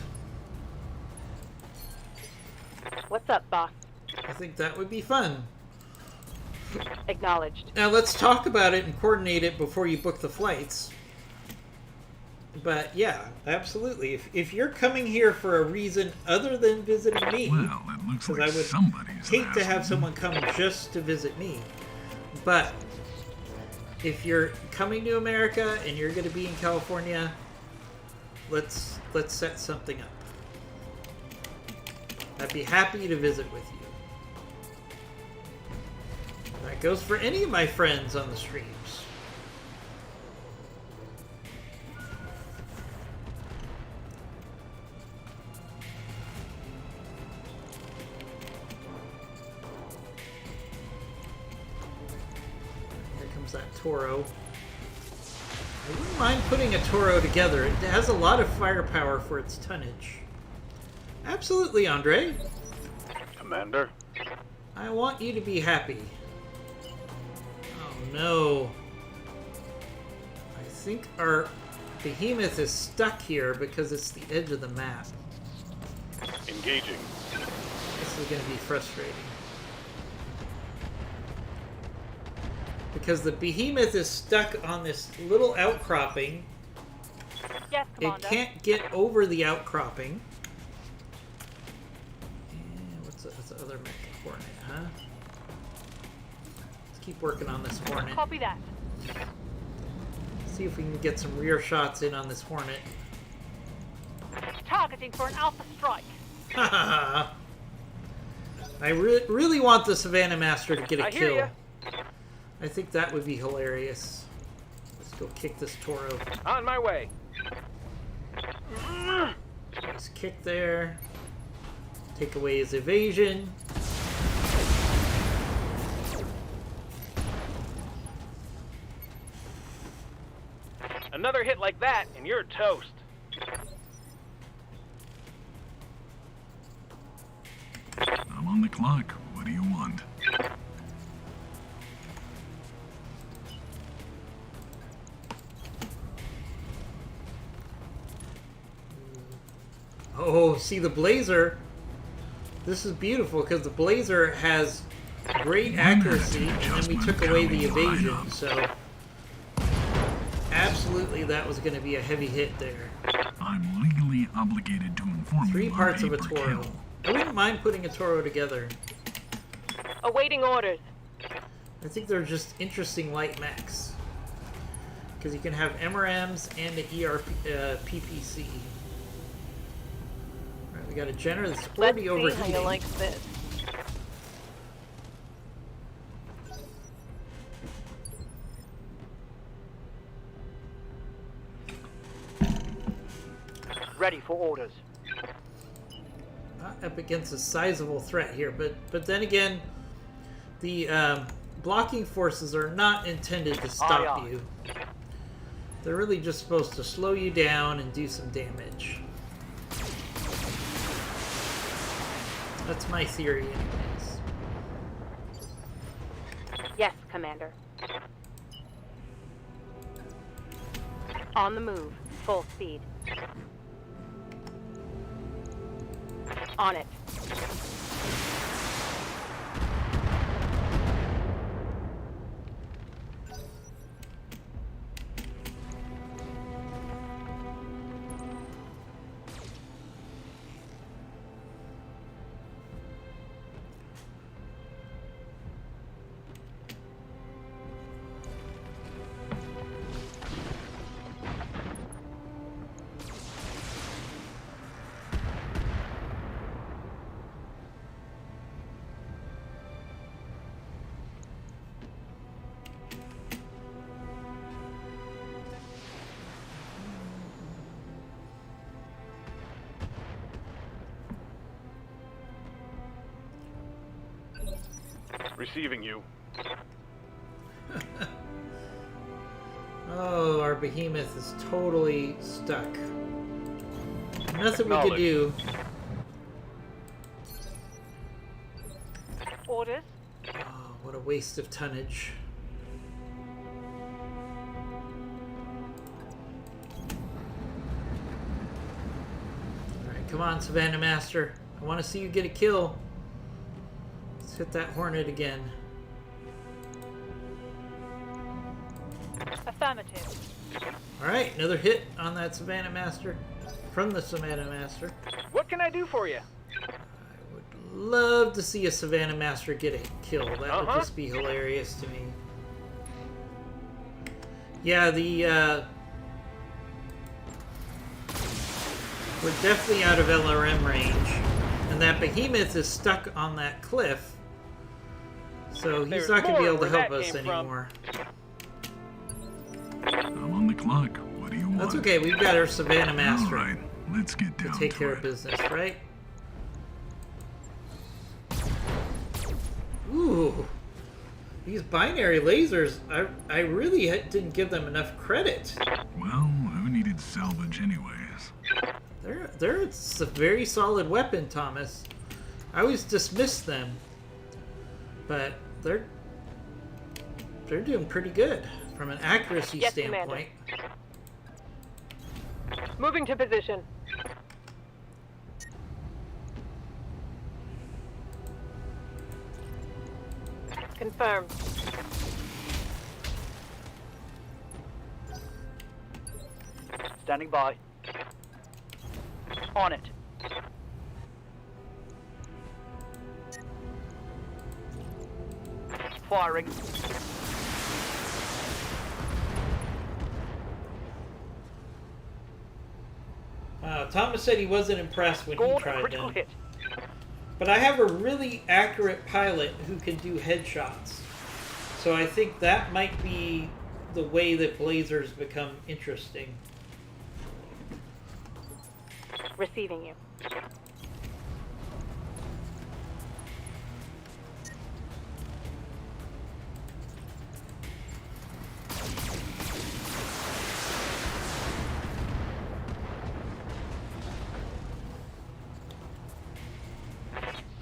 [SPEAKER 4] What's up, boss?
[SPEAKER 1] I think that would be fun.
[SPEAKER 4] Acknowledged.
[SPEAKER 1] Now let's talk about it and coordinate it before you book the flights. But yeah, absolutely. If you're coming here for a reason other than visiting me,
[SPEAKER 3] Well, it looks
[SPEAKER 1] because
[SPEAKER 3] like
[SPEAKER 1] I would
[SPEAKER 3] somebody's
[SPEAKER 1] hate to have
[SPEAKER 3] asshole.
[SPEAKER 1] someone come just to visit me. But if you're coming to America and you're going to be in California, let's set something up. I'd be happy to visit with you. That goes for any of my friends on the streams. comes that Toro. I wouldn't mind putting a Toro together. It has a lot of firepower for its tonnage. Absolutely, Andre.
[SPEAKER 2] Commander?
[SPEAKER 1] I want you to be happy. Oh no. I think our behemoth is stuck here because it's the edge of the map.
[SPEAKER 2] Engaging.
[SPEAKER 1] This is going to be frustrating. Because the behemoth is stuck on this little outcropping.
[SPEAKER 4] Yes,
[SPEAKER 1] It
[SPEAKER 4] Commander.
[SPEAKER 1] can't get over the outcropping. And what's the other mech Hornet, huh? Let's keep working on this Hornet.
[SPEAKER 4] Copy that.
[SPEAKER 1] See if we can get some rear shots in on this Hornet.
[SPEAKER 4] Targeting for an alpha strike.
[SPEAKER 1] I really want the Savannah Master to get a
[SPEAKER 5] I hear
[SPEAKER 1] kill.
[SPEAKER 5] ya.
[SPEAKER 1] I think that would be hilarious. Let's go kick this Toro.
[SPEAKER 5] On my way.
[SPEAKER 1] Nice kick there. Take away his evasion.
[SPEAKER 5] Another hit like that, and you're toast.
[SPEAKER 3] I'm on the clock. What do you want?
[SPEAKER 1] Oh, see the Blazer. This is beautiful because the Blazer has great accuracy, and then we took away the evasion. So, absolutely, that was going to be a heavy hit there.
[SPEAKER 3] I'm legally obligated to inform
[SPEAKER 1] 3
[SPEAKER 3] you
[SPEAKER 1] parts of a
[SPEAKER 3] per
[SPEAKER 1] Toro.
[SPEAKER 3] kill.
[SPEAKER 1] I wouldn't mind putting a Toro together.
[SPEAKER 4] Awaiting orders.
[SPEAKER 1] I think they're just interesting light mechs. Because you can have MRMs and the PPC. Alright, we got a Jenner that's
[SPEAKER 4] Let's
[SPEAKER 1] already
[SPEAKER 4] see how
[SPEAKER 1] overheating.
[SPEAKER 4] you like this.
[SPEAKER 5] Ready for orders.
[SPEAKER 1] Not up against a sizable threat here, but then again, the blocking forces are not intended to stop you. They're really just supposed to slow you down and do some damage. That's my theory anyways.
[SPEAKER 4] Yes, Commander. On the move. Full speed. On it.
[SPEAKER 2] Receiving you.
[SPEAKER 1] Oh, our behemoth is totally stuck. Nothing we could
[SPEAKER 2] Acknowledged.
[SPEAKER 1] do.
[SPEAKER 4] Orders.
[SPEAKER 1] Oh, what a waste of tonnage. Alright, come on, Savannah Master. I want to see you get a kill. Let's hit that Hornet again.
[SPEAKER 4] Affirmative.
[SPEAKER 1] Alright, another hit on that Savannah Master. From the Savannah Master.
[SPEAKER 5] What can I do for you?
[SPEAKER 1] I would love to see a Savannah Master get a kill. That would
[SPEAKER 5] Uh-huh.
[SPEAKER 1] just be hilarious to me. Yeah, we're definitely out of LRM range. And that behemoth is stuck on that cliff. So he's
[SPEAKER 5] There's
[SPEAKER 1] not going to be
[SPEAKER 5] more
[SPEAKER 1] able to
[SPEAKER 5] where
[SPEAKER 1] help
[SPEAKER 5] that
[SPEAKER 1] us
[SPEAKER 5] came from.
[SPEAKER 1] anymore.
[SPEAKER 3] I'm on the clock. What do you want?
[SPEAKER 1] That's okay, we've got our Savannah Master
[SPEAKER 3] All right, let's get
[SPEAKER 1] to
[SPEAKER 3] down
[SPEAKER 1] take
[SPEAKER 3] to
[SPEAKER 1] care
[SPEAKER 3] it.
[SPEAKER 1] of business, right? Ooh. These binary lasers, I really didn't give them enough credit.
[SPEAKER 3] Well, who needed salvage anyways?
[SPEAKER 1] They're a very solid weapon, Thomas. I always dismiss them, but they're doing pretty good from an accuracy
[SPEAKER 4] Yes,
[SPEAKER 1] standpoint.
[SPEAKER 4] Moving to position. Confirmed.
[SPEAKER 5] Standing by. On it. Firing.
[SPEAKER 1] Thomas said he wasn't impressed when he
[SPEAKER 5] Scored a
[SPEAKER 1] tried
[SPEAKER 5] critical
[SPEAKER 1] them.
[SPEAKER 5] hit.
[SPEAKER 1] But I have a really accurate pilot who can do headshots. So I think that might be the way that blazers become interesting.
[SPEAKER 4] Receiving you.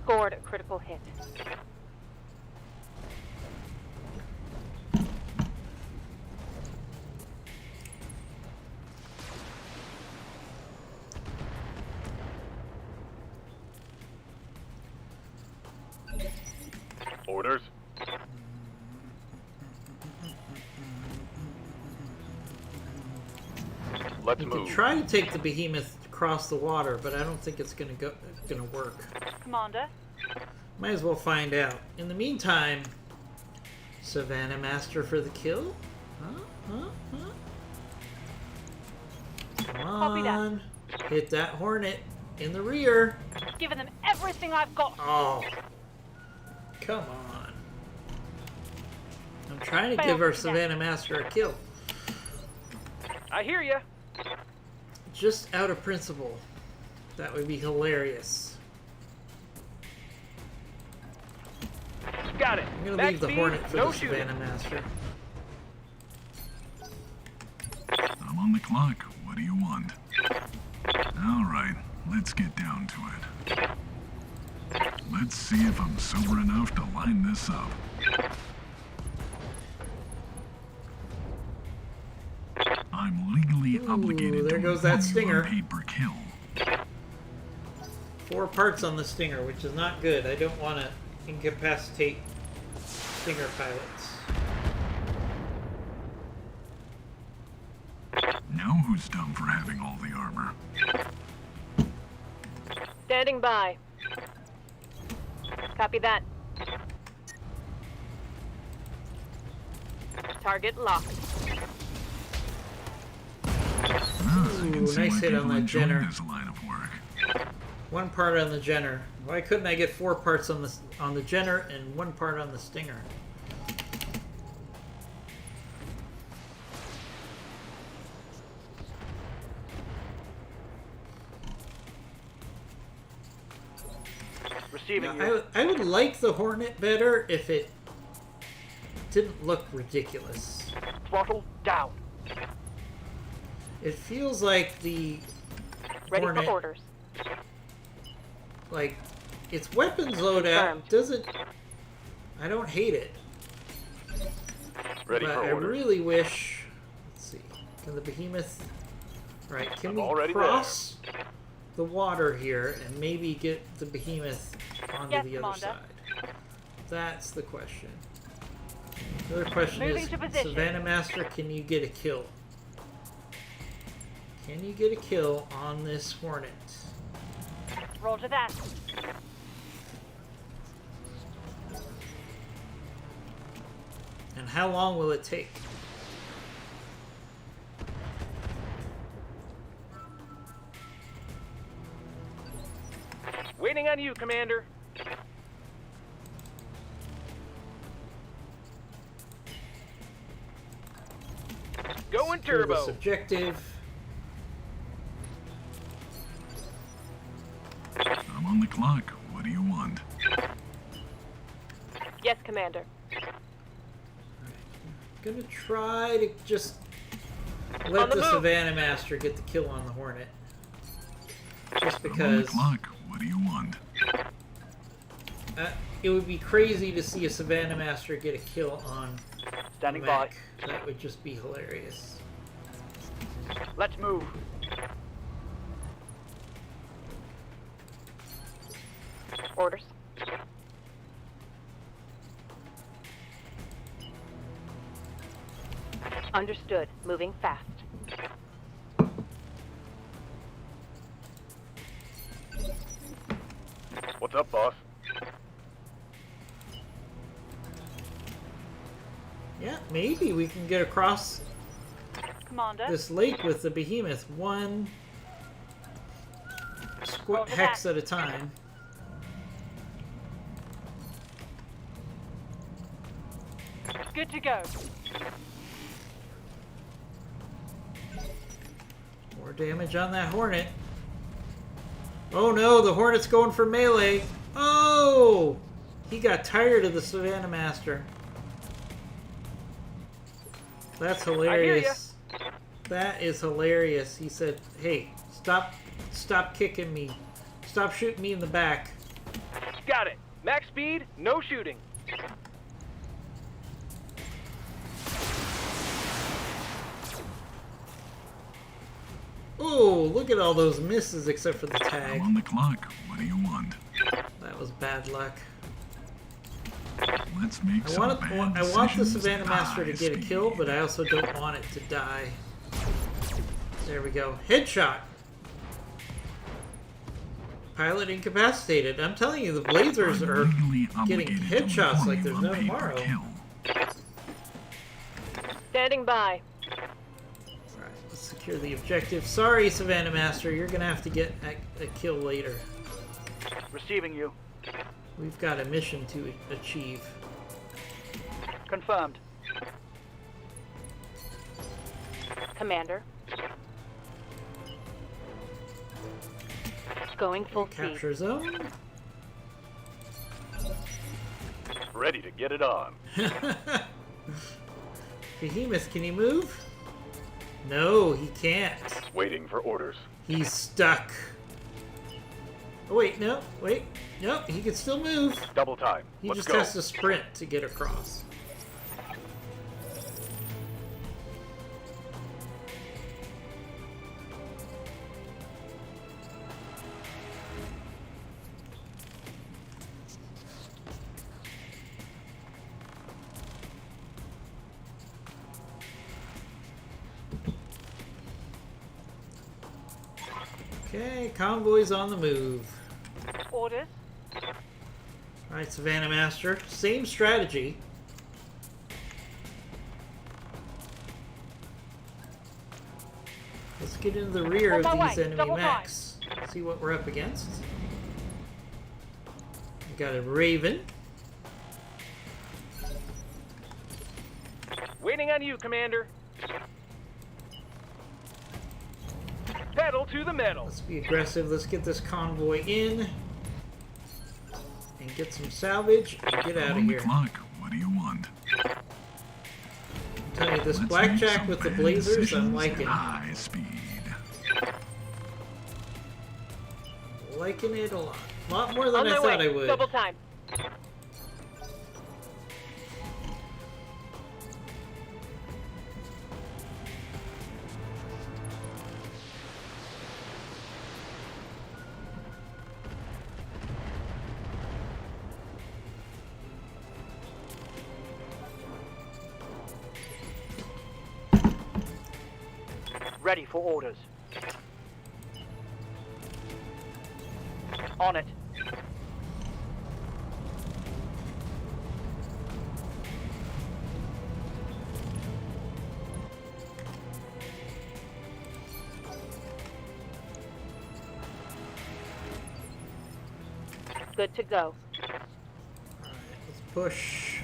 [SPEAKER 4] Scored a critical hit.
[SPEAKER 2] Orders. Let's
[SPEAKER 1] We can
[SPEAKER 2] move.
[SPEAKER 1] try to take the behemoth across the water, but I don't think it's gonna work.
[SPEAKER 4] Commander.
[SPEAKER 1] Might as well find out. In the meantime, Savannah Master for the kill? Come
[SPEAKER 4] Copy that.
[SPEAKER 1] on. Hit that Hornet in the rear.
[SPEAKER 4] Giving them everything I've got.
[SPEAKER 1] Oh. Come on. I'm trying to
[SPEAKER 4] Fail
[SPEAKER 1] give our
[SPEAKER 4] to
[SPEAKER 1] Savannah Master a kill.
[SPEAKER 5] I hear ya.
[SPEAKER 1] Just out of principle. That would be hilarious.
[SPEAKER 5] Got it.
[SPEAKER 1] I'm gonna
[SPEAKER 5] Back
[SPEAKER 1] leave the
[SPEAKER 5] speed,
[SPEAKER 1] Hornet for
[SPEAKER 5] no
[SPEAKER 1] the
[SPEAKER 5] shooting.
[SPEAKER 1] Savannah Master.
[SPEAKER 3] I'm on the clock. What do you want? Alright, let's get down to it. Let's see if I'm sober enough to line this up. I'm legally obligated
[SPEAKER 1] there
[SPEAKER 3] to
[SPEAKER 1] goes that
[SPEAKER 3] inform you
[SPEAKER 1] stinger.
[SPEAKER 3] I'm paid per kill.
[SPEAKER 1] 4 parts on the Stinger, which is not good. I don't want to incapacitate Stinger pilots.
[SPEAKER 3] Now who's dumb for having all the armor?
[SPEAKER 4] Standing by. Copy that. Target locked.
[SPEAKER 3] Ah, I can
[SPEAKER 1] Ooh,
[SPEAKER 3] see
[SPEAKER 1] nice
[SPEAKER 3] why
[SPEAKER 1] hit on
[SPEAKER 3] people
[SPEAKER 1] that
[SPEAKER 3] enjoy
[SPEAKER 1] Jenner.
[SPEAKER 3] this line of work.
[SPEAKER 1] 1 part on the Jenner. Why couldn't I get 4 parts on the Jenner and 1 part on the Stinger?
[SPEAKER 5] Receiving
[SPEAKER 1] Now,
[SPEAKER 5] you.
[SPEAKER 1] I would like the Hornet better if it didn't look ridiculous.
[SPEAKER 5] Throttle down.
[SPEAKER 1] It feels like the
[SPEAKER 4] Ready
[SPEAKER 1] Hornet,
[SPEAKER 4] for orders.
[SPEAKER 1] like its weapons loadout doesn't. I don't hate it,
[SPEAKER 2] Ready
[SPEAKER 1] but
[SPEAKER 2] for
[SPEAKER 1] I
[SPEAKER 2] orders.
[SPEAKER 1] really wish. Let's see. Can the behemoth? Right. Can
[SPEAKER 2] I'm
[SPEAKER 1] we
[SPEAKER 2] already
[SPEAKER 1] cross the water here and maybe get the behemoth onto
[SPEAKER 4] Yes,
[SPEAKER 1] the other
[SPEAKER 4] Commander.
[SPEAKER 1] side? That's the question. The other question
[SPEAKER 4] Moving
[SPEAKER 1] is,
[SPEAKER 4] to position.
[SPEAKER 1] Savannah Master, can you get a kill? Can you get a kill on this Hornet?
[SPEAKER 4] Roger that.
[SPEAKER 1] And how long will it take?
[SPEAKER 5] Waiting on you, Commander. Going
[SPEAKER 1] Secure
[SPEAKER 5] turbo.
[SPEAKER 1] this objective.
[SPEAKER 3] I'm on the clock. What do you want?
[SPEAKER 4] Yes, Commander.
[SPEAKER 1] gonna try to just
[SPEAKER 5] On
[SPEAKER 1] let
[SPEAKER 5] the
[SPEAKER 1] the
[SPEAKER 5] move.
[SPEAKER 1] Savannah Master get the kill on the Hornet. Just
[SPEAKER 3] I'm on the
[SPEAKER 1] because
[SPEAKER 3] clock. What do you want?
[SPEAKER 1] it would be crazy to see a Savannah Master get a kill on
[SPEAKER 5] Standing by.
[SPEAKER 1] Mac. That would just be hilarious.
[SPEAKER 5] Let's move.
[SPEAKER 4] Orders. Understood. Moving fast.
[SPEAKER 2] What's up, boss?
[SPEAKER 1] Yeah, maybe we can get across
[SPEAKER 4] Commander.
[SPEAKER 1] this lake with the behemoth one hex at a time.
[SPEAKER 4] Good to go.
[SPEAKER 1] More damage on that Hornet. Oh no, the Hornet's going for melee. Oh! He got tired of the Savannah Master. That's hilarious. That is hilarious. He said, hey, stop kicking me. Stop shooting me in the back.
[SPEAKER 5] Got it. Max speed, no shooting.
[SPEAKER 1] Oh, look at all those misses except for the
[SPEAKER 3] I'm
[SPEAKER 1] tag.
[SPEAKER 3] on the clock. What do you want?
[SPEAKER 1] That was bad luck.
[SPEAKER 3] Let's make
[SPEAKER 1] I
[SPEAKER 3] some
[SPEAKER 1] want
[SPEAKER 3] bad
[SPEAKER 1] the
[SPEAKER 3] decisions
[SPEAKER 1] Savannah
[SPEAKER 3] at
[SPEAKER 1] Master to
[SPEAKER 3] high
[SPEAKER 1] get a kill,
[SPEAKER 3] speed.
[SPEAKER 1] but I also don't want it to die. There we go. Headshot. Pilot incapacitated. I'm telling you, the Blazers
[SPEAKER 3] I'm
[SPEAKER 1] are
[SPEAKER 3] legally
[SPEAKER 1] getting
[SPEAKER 3] obligated to
[SPEAKER 1] headshots
[SPEAKER 3] inform
[SPEAKER 1] like
[SPEAKER 3] you
[SPEAKER 1] there's
[SPEAKER 3] on
[SPEAKER 1] no
[SPEAKER 3] pay per
[SPEAKER 1] tomorrow.
[SPEAKER 3] kill.
[SPEAKER 4] Standing by.
[SPEAKER 1] Alright, let's secure the objective. Sorry, Savannah Master, you're gonna have to get a kill later.
[SPEAKER 5] Receiving you.
[SPEAKER 1] We've got a mission to achieve.
[SPEAKER 5] Confirmed.
[SPEAKER 4] Commander. Going full speed.
[SPEAKER 1] Capture zone.
[SPEAKER 2] Ready to get it on.
[SPEAKER 1] Behemoth, can he move? No, he can't.
[SPEAKER 2] Waiting for orders.
[SPEAKER 1] He's stuck. Oh, wait, no, wait. No, he can still move.
[SPEAKER 2] Double time.
[SPEAKER 1] He
[SPEAKER 2] Let's
[SPEAKER 1] just
[SPEAKER 2] go.
[SPEAKER 1] has to sprint to get across. Okay, convoy's on the move.
[SPEAKER 4] Orders.
[SPEAKER 1] Alright, Savannah Master. Same strategy. Let's get into the rear
[SPEAKER 4] On
[SPEAKER 1] of
[SPEAKER 4] my
[SPEAKER 1] these
[SPEAKER 4] way.
[SPEAKER 1] enemy
[SPEAKER 4] Double
[SPEAKER 1] mechs. See what we're up against. We got a Raven.
[SPEAKER 5] Waiting on you, Commander. Pedal to the metal.
[SPEAKER 1] Let's be aggressive. Let's get this convoy in. And get some salvage and get out
[SPEAKER 3] I'm
[SPEAKER 1] of
[SPEAKER 3] on the
[SPEAKER 1] here.
[SPEAKER 3] clock. What do you want?
[SPEAKER 1] I'm telling you, this
[SPEAKER 3] Let's
[SPEAKER 1] blackjack
[SPEAKER 3] make
[SPEAKER 1] with the
[SPEAKER 3] some bad
[SPEAKER 1] blazers, I'm
[SPEAKER 3] decisions
[SPEAKER 1] liking.
[SPEAKER 3] at high speed.
[SPEAKER 1] Liking it a lot. A lot more than
[SPEAKER 4] On
[SPEAKER 1] I
[SPEAKER 4] my
[SPEAKER 1] thought
[SPEAKER 4] way.
[SPEAKER 1] I would.
[SPEAKER 4] Double time.
[SPEAKER 5] Ready for orders. On it.
[SPEAKER 4] Good to go.
[SPEAKER 1] Alright, let's push.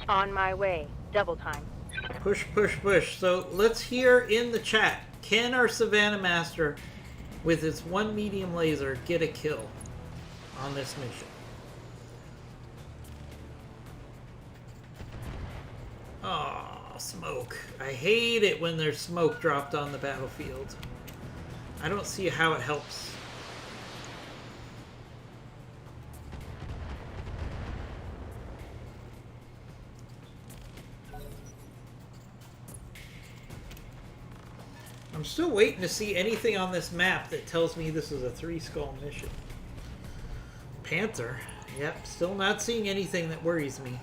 [SPEAKER 4] On my way. Double time.
[SPEAKER 1] Push, push, push. So let's hear in the chat. Can our Savannah Master, with its one medium laser, get a kill on this mission? Oh, smoke. I hate it when there's smoke dropped on the battlefield. I don't see how it helps. I'm still waiting to see anything on this map that tells me this is a 3-skull mission. Panther. Yep, still not seeing anything that worries me.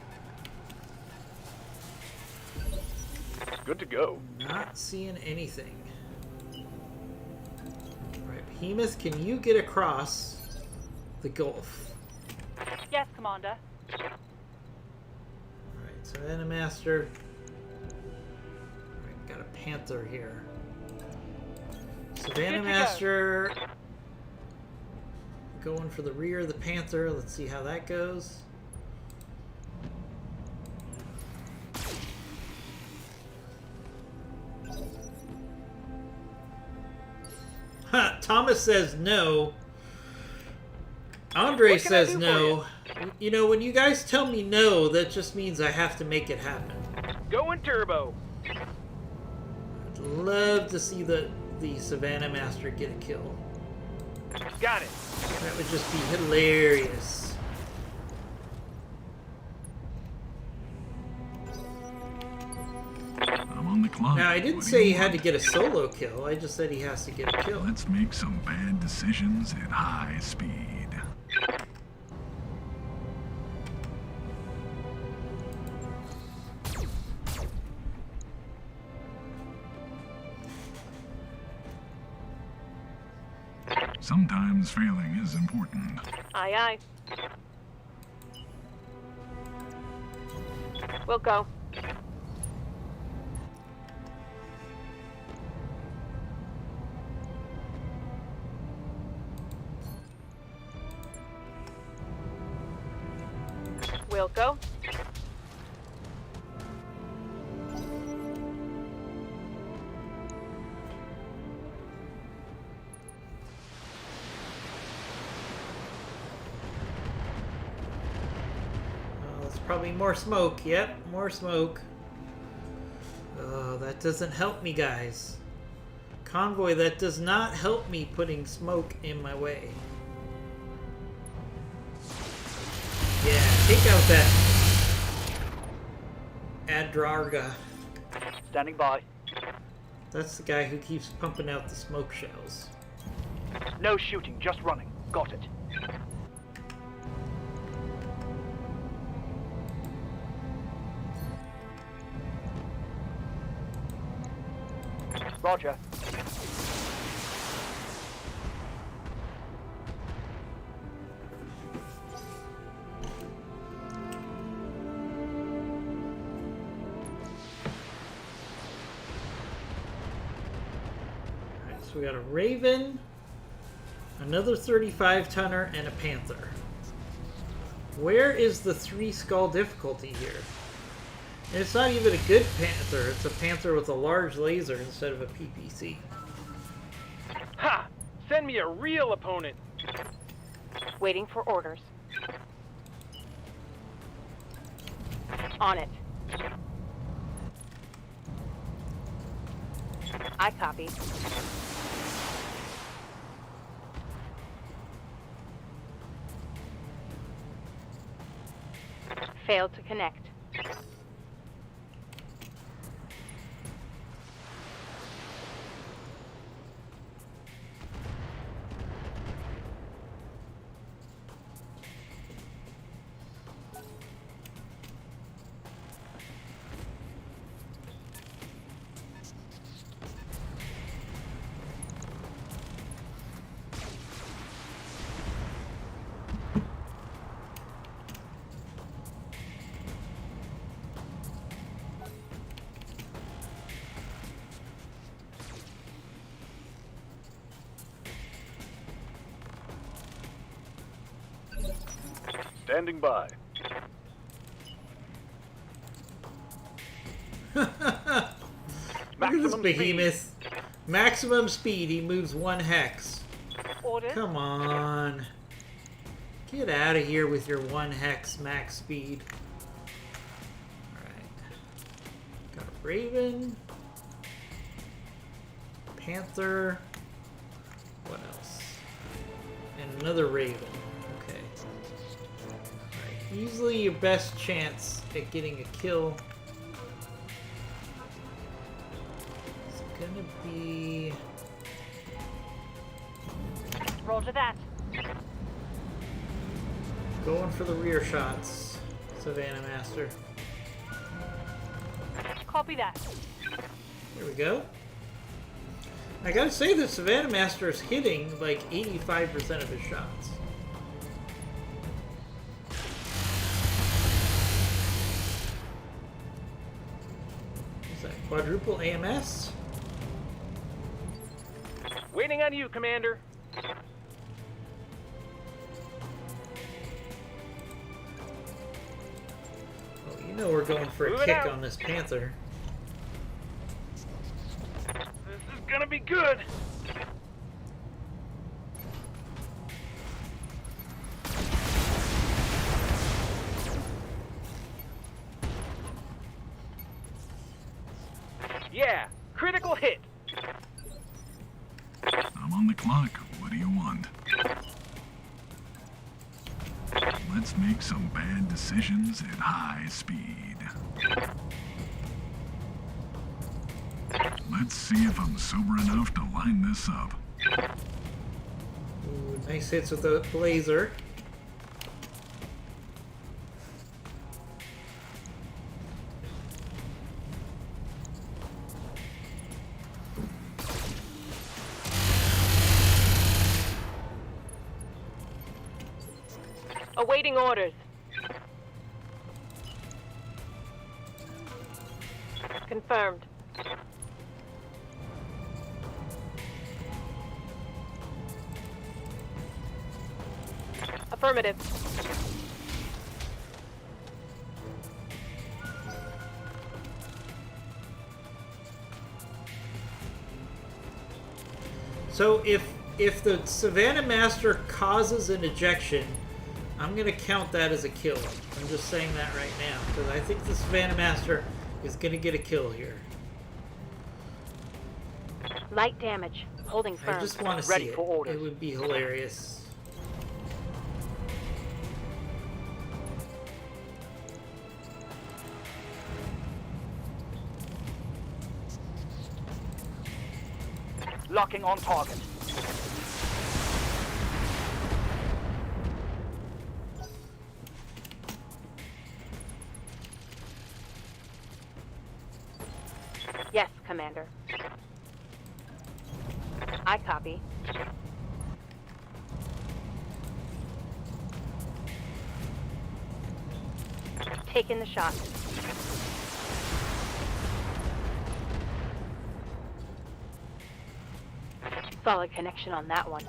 [SPEAKER 2] Good to go.
[SPEAKER 1] Not seeing anything. Alright, Behemoth, can you get across the Gulf?
[SPEAKER 4] Yes, Commander.
[SPEAKER 1] Alright, Savannah Master. Alright, got a Panther here. Savannah Master going for the rear of the Panther. Let's see how that goes. Huh, Thomas says no. Andre
[SPEAKER 5] What can I
[SPEAKER 1] says
[SPEAKER 5] do for
[SPEAKER 1] no. You know, when you guys tell me no, that just means I have to make it happen.
[SPEAKER 5] Going turbo.
[SPEAKER 1] I'd love to see the Savannah Master get a kill.
[SPEAKER 5] Got it.
[SPEAKER 1] That would just be hilarious.
[SPEAKER 3] I'm on the clock.
[SPEAKER 1] Now, I didn't
[SPEAKER 3] What do
[SPEAKER 1] say
[SPEAKER 3] you
[SPEAKER 1] he had to
[SPEAKER 3] want?
[SPEAKER 1] get a solo kill. I just said he has to get a kill.
[SPEAKER 3] Let's make some bad decisions at high speed. Sometimes failing is important.
[SPEAKER 4] Aye, aye. We'll go. We'll go.
[SPEAKER 1] That's probably more smoke. Yep, more smoke. Oh, that doesn't help me, guys. Convoy, that does not help me putting smoke in my way. Yeah, take out that Adrarga.
[SPEAKER 5] Standing by.
[SPEAKER 1] That's the guy who keeps pumping out the smoke shells.
[SPEAKER 5] No shooting, just running. Got it. Roger.
[SPEAKER 1] Alright, so we got a Raven, another 35-tonner, and a Panther. Where is the 3-skull difficulty here? And it's not even a good Panther, it's a Panther with a large laser instead of a PPC.
[SPEAKER 5] Ha! Send me a real opponent.
[SPEAKER 4] Waiting for orders. On it. I copy. Failed to connect.
[SPEAKER 2] Standing by.
[SPEAKER 1] Look at this
[SPEAKER 5] Maximum
[SPEAKER 1] behemoth. Maximum speed, he moves 1 hex.
[SPEAKER 4] Order.
[SPEAKER 1] Come on. Get out of here with your 1 hex max speed. Alright. Got a Raven. Panther. What else? And another Raven. Okay. Alright. Usually your best chance at getting a kill is gonna be...
[SPEAKER 4] Roger that.
[SPEAKER 1] going for the rear shots, Savannah Master.
[SPEAKER 4] Copy that.
[SPEAKER 1] Here we go. I gotta say that Savannah Master is hitting like 85% of his shots. What's that? Quadruple AMS?
[SPEAKER 5] Waiting on you, Commander.
[SPEAKER 1] Oh, you know we're going for a
[SPEAKER 5] Moving
[SPEAKER 1] kick
[SPEAKER 5] out.
[SPEAKER 1] on this Panther.
[SPEAKER 5] This is gonna be good. Yeah, critical hit.
[SPEAKER 3] I'm on the clock. What do you want? Let's make some bad decisions at high speed. Let's see if I'm sober enough to line this up.
[SPEAKER 1] Ooh, nice hits with the laser.
[SPEAKER 4] Awaiting orders. Confirmed. Affirmative.
[SPEAKER 1] So if the Savannah Master causes an ejection, I'm gonna count that as a kill. I'm just saying that right now because I think the Savannah Master is gonna get a kill here.
[SPEAKER 4] Light damage. Holding firm.
[SPEAKER 1] I just want to
[SPEAKER 5] Ready
[SPEAKER 1] see it.
[SPEAKER 5] for orders.
[SPEAKER 1] It would be hilarious.
[SPEAKER 5] Locking on target.
[SPEAKER 4] Yes, Commander. I copy. Taking the shot. Solid connection on that one.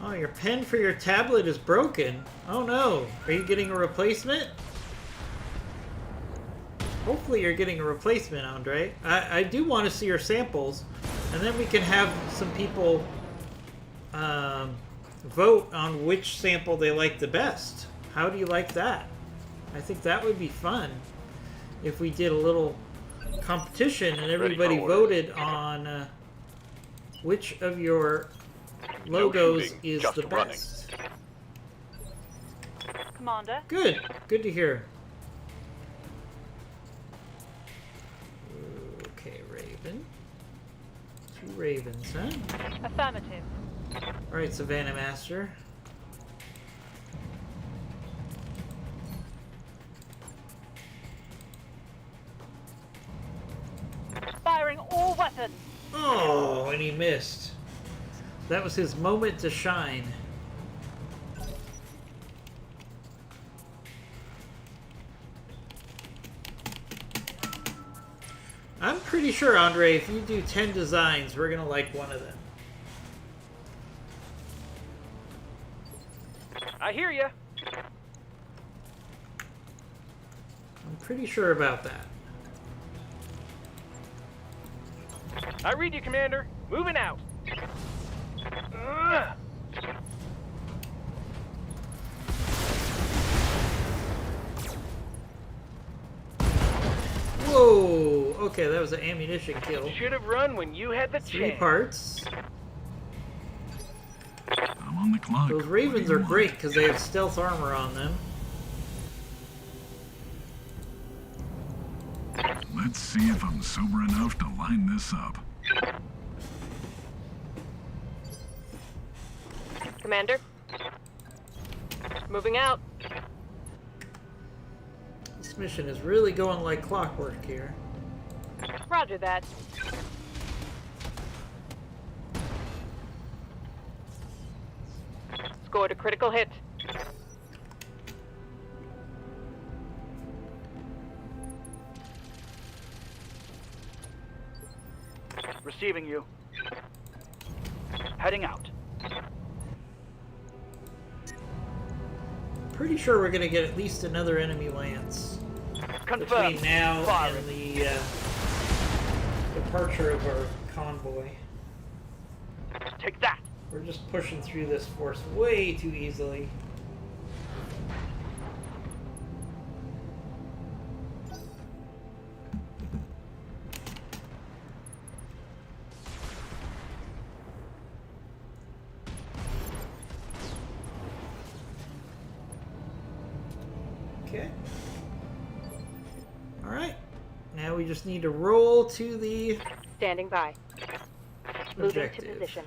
[SPEAKER 1] Oh, your pen for your tablet is broken. Oh no. Are you getting a replacement? Hopefully you're getting a replacement, Andre. I do want to see your samples. And then we can have some people vote on which sample they like the best. How do you like that? I think that would be fun if we did a little competition and everybody
[SPEAKER 2] for orders.
[SPEAKER 1] voted on which of your logos
[SPEAKER 2] shooting,
[SPEAKER 1] is
[SPEAKER 2] just
[SPEAKER 1] the
[SPEAKER 2] running.
[SPEAKER 1] best.
[SPEAKER 4] Commander.
[SPEAKER 1] Good. Good to hear. Okay, Raven. 2 ravens, huh?
[SPEAKER 4] Affirmative.
[SPEAKER 1] Alright, Savannah Master.
[SPEAKER 4] Firing all weapons.
[SPEAKER 1] Oh, and he missed. That was his moment to shine. I'm pretty sure, Andre, if you do 10 designs, we're gonna like one of them.
[SPEAKER 5] I hear ya.
[SPEAKER 1] I'm pretty sure about that.
[SPEAKER 5] I read you, Commander. Moving out.
[SPEAKER 1] Whoa! Okay, that was an ammunition kill.
[SPEAKER 5] Should have run when you had the
[SPEAKER 1] 3
[SPEAKER 5] chance.
[SPEAKER 1] parts.
[SPEAKER 3] I'm on the clock.
[SPEAKER 1] Those
[SPEAKER 3] What
[SPEAKER 1] ravens
[SPEAKER 3] do you
[SPEAKER 1] are
[SPEAKER 3] want?
[SPEAKER 1] great because they have stealth armor on them.
[SPEAKER 3] Let's see if I'm sober enough to line this up.
[SPEAKER 4] Commander? Moving out.
[SPEAKER 1] This mission is really going like clockwork here.
[SPEAKER 4] Roger that. Scored a critical hit.
[SPEAKER 2] Receiving you. Heading out.
[SPEAKER 1] Pretty sure we're gonna get at least another enemy lance
[SPEAKER 2] Confirmed.
[SPEAKER 1] between now
[SPEAKER 2] Firing.
[SPEAKER 1] and the departure of our convoy.
[SPEAKER 2] Take that.
[SPEAKER 1] We're just pushing through this force way too easily. Okay. All right. Now we just need to roll to the
[SPEAKER 4] Standing by. Moving to
[SPEAKER 1] objective.
[SPEAKER 4] position.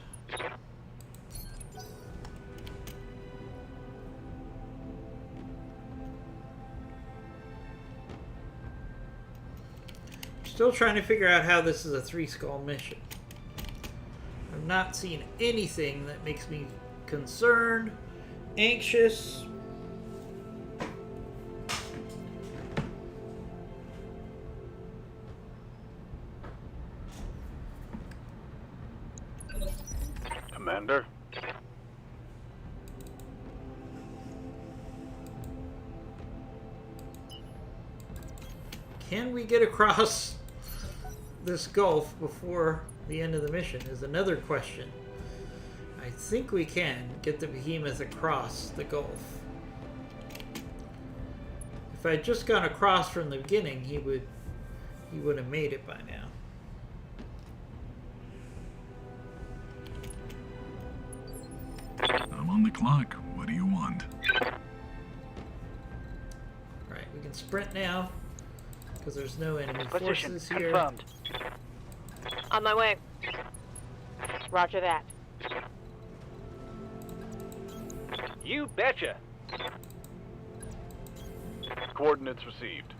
[SPEAKER 1] Still trying to figure out how this is a 3-skull mission. I've not seen anything that makes me concerned, anxious.
[SPEAKER 2] Commander.
[SPEAKER 1] Can we get across this gulf before the end of the mission is another question. I think we can get the behemoth across the gulf. If I'd just gone across from the beginning, he would have made it by now.
[SPEAKER 3] I'm on the clock. What do you want?
[SPEAKER 1] Alright, we can sprint now, because there's no enemy
[SPEAKER 2] Position
[SPEAKER 1] forces here.
[SPEAKER 2] confirmed.
[SPEAKER 4] On my way. Roger that.
[SPEAKER 5] You betcha.
[SPEAKER 2] Coordinates received.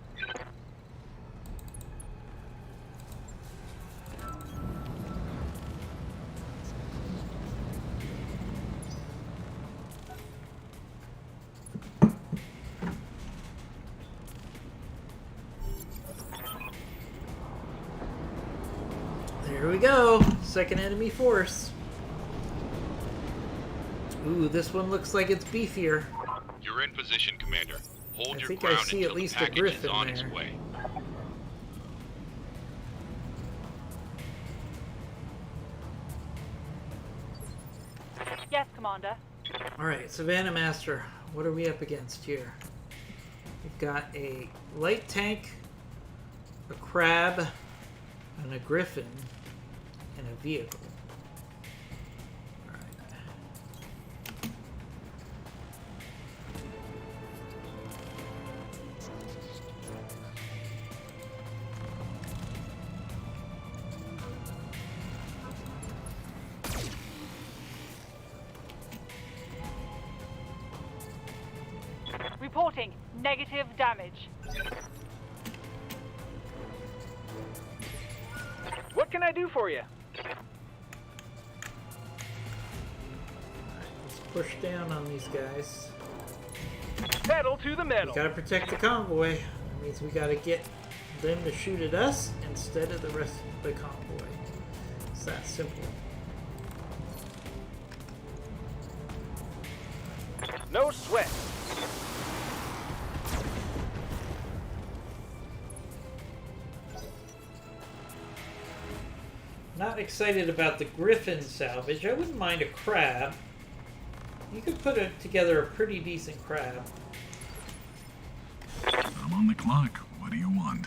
[SPEAKER 1] There we go. Second enemy force. Ooh, this one looks like it's beefier.
[SPEAKER 6] You're in position, Commander. Hold
[SPEAKER 1] I
[SPEAKER 6] your
[SPEAKER 1] think I
[SPEAKER 6] ground
[SPEAKER 1] see
[SPEAKER 6] until
[SPEAKER 1] at
[SPEAKER 6] the
[SPEAKER 1] least a
[SPEAKER 6] package
[SPEAKER 1] griffin
[SPEAKER 6] is on its
[SPEAKER 1] there.
[SPEAKER 6] way.
[SPEAKER 4] Yes, Commander.
[SPEAKER 1] Alright, Savannah Master, what are we up against here? We've got a light tank, a crab, and a griffin, and a vehicle. Alright.
[SPEAKER 4] Reporting negative damage.
[SPEAKER 5] What can I do for you?
[SPEAKER 1] Let's push down on these guys.
[SPEAKER 5] Pedal to the
[SPEAKER 1] We
[SPEAKER 5] metal.
[SPEAKER 1] gotta protect the convoy. That means we gotta get them to shoot at us instead of the rest of the convoy. It's that simple.
[SPEAKER 5] No sweat.
[SPEAKER 1] Not excited about the griffin salvage. I wouldn't mind a crab. You could put together a pretty decent crab.
[SPEAKER 3] I'm on the clock. What do you want?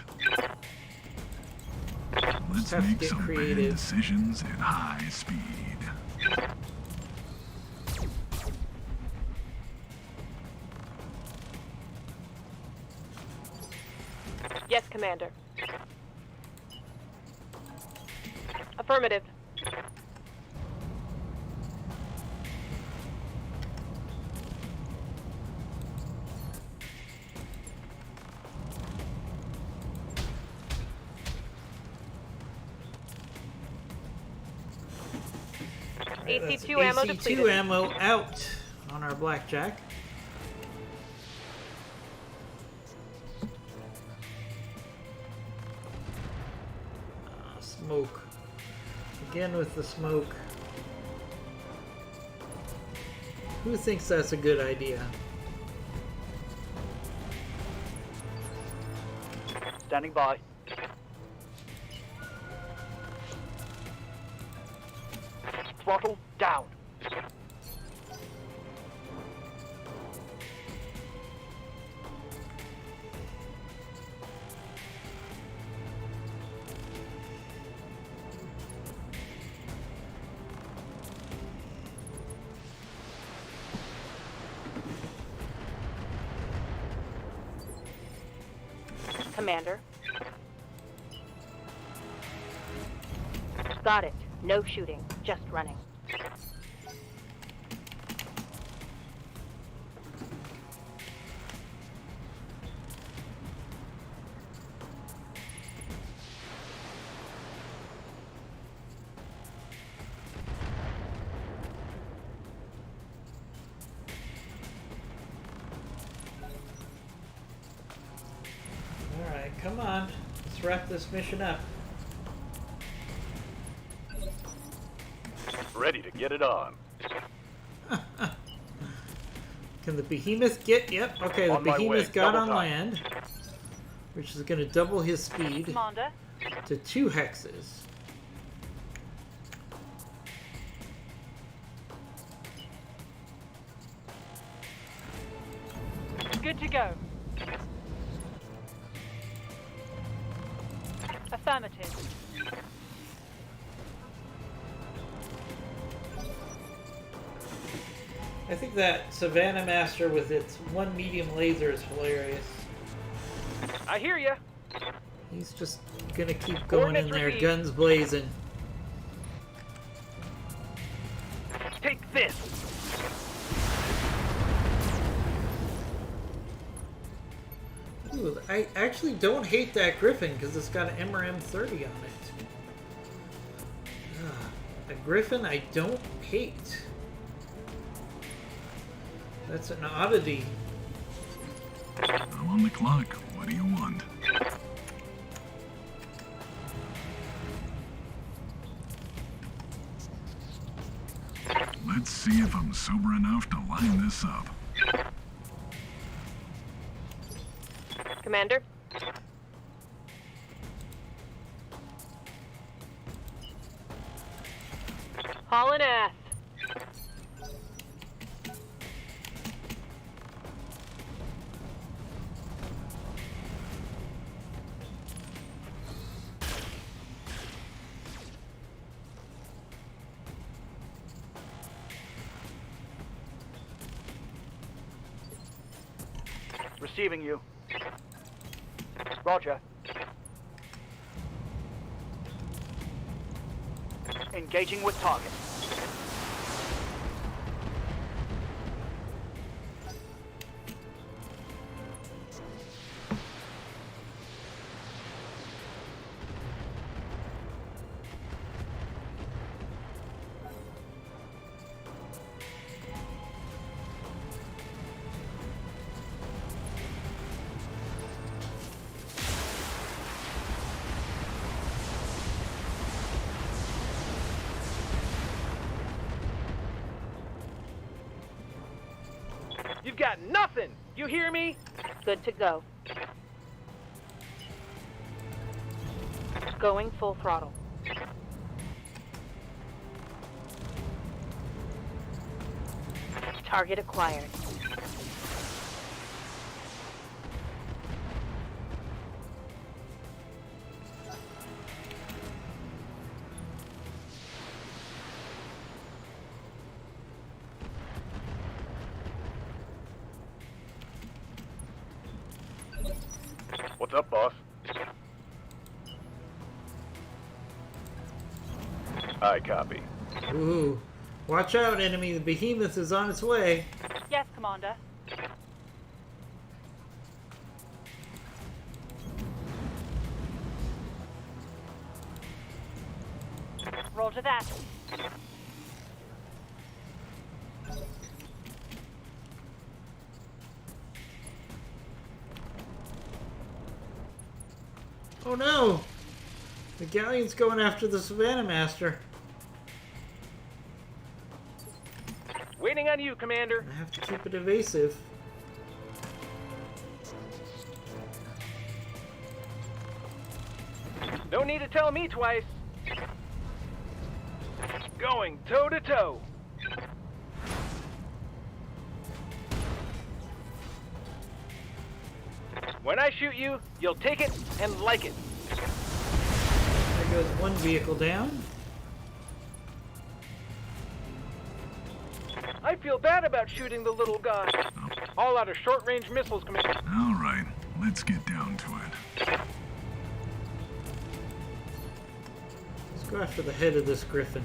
[SPEAKER 3] Let's
[SPEAKER 1] have to
[SPEAKER 3] make
[SPEAKER 1] get
[SPEAKER 3] some
[SPEAKER 1] creative.
[SPEAKER 3] bad decisions at high speed.
[SPEAKER 4] Yes, Commander. Affirmative.
[SPEAKER 1] That's
[SPEAKER 4] AC2 ammo
[SPEAKER 1] AC2
[SPEAKER 4] depleted.
[SPEAKER 1] ammo out on our blackjack. Smoke. Again with the smoke. Who thinks that's a good idea?
[SPEAKER 2] Standing by. Throttle down.
[SPEAKER 4] Commander. Got it. No shooting, just running.
[SPEAKER 1] Alright, come on. Let's wrap this mission up.
[SPEAKER 2] Ready to get it on.
[SPEAKER 1] Can the behemoth get... Yep, okay, the
[SPEAKER 2] On my way.
[SPEAKER 1] behemoth got
[SPEAKER 2] Double
[SPEAKER 1] on
[SPEAKER 2] time.
[SPEAKER 1] land. Which is going to double his speed
[SPEAKER 4] Commander.
[SPEAKER 1] to 2 hexes.
[SPEAKER 4] Good to go. Affirmative.
[SPEAKER 1] I think that Savannah Master with its 1 medium laser is hilarious.
[SPEAKER 5] I hear ya.
[SPEAKER 1] He's just gonna keep going in
[SPEAKER 5] Coordinates
[SPEAKER 1] there,
[SPEAKER 5] received.
[SPEAKER 1] guns blazing.
[SPEAKER 5] Take this.
[SPEAKER 1] Ooh, I actually don't hate that Griffin because it's got an MRM-30 on it. A Griffin I don't hate. That's an oddity.
[SPEAKER 3] I'm on the clock. What do you want? Let's see if I'm sober enough to line this up.
[SPEAKER 4] Commander. Hauling ass.
[SPEAKER 2] Receiving you. Roger. Engaging with target.
[SPEAKER 5] You've got nothing. You hear me?
[SPEAKER 4] Good to go. Going full throttle. Target acquired.
[SPEAKER 2] What's up, boss? I copy.
[SPEAKER 1] Ooh. Watch out, enemy. The behemoth is on its way.
[SPEAKER 4] Yes, Commander. Roger that.
[SPEAKER 1] Oh no! The galleon's going after the Savannah Master.
[SPEAKER 5] Waiting on you, Commander.
[SPEAKER 1] I have to keep it evasive.
[SPEAKER 5] No need to tell me twice. Going toe to toe. When I shoot you, you'll take it and like it.
[SPEAKER 1] There goes one vehicle down.
[SPEAKER 5] I feel bad about shooting the little guy. All out of short-range missiles, Commander.
[SPEAKER 3] All right, let's get down to it.
[SPEAKER 1] Let's go after the head of this griffin.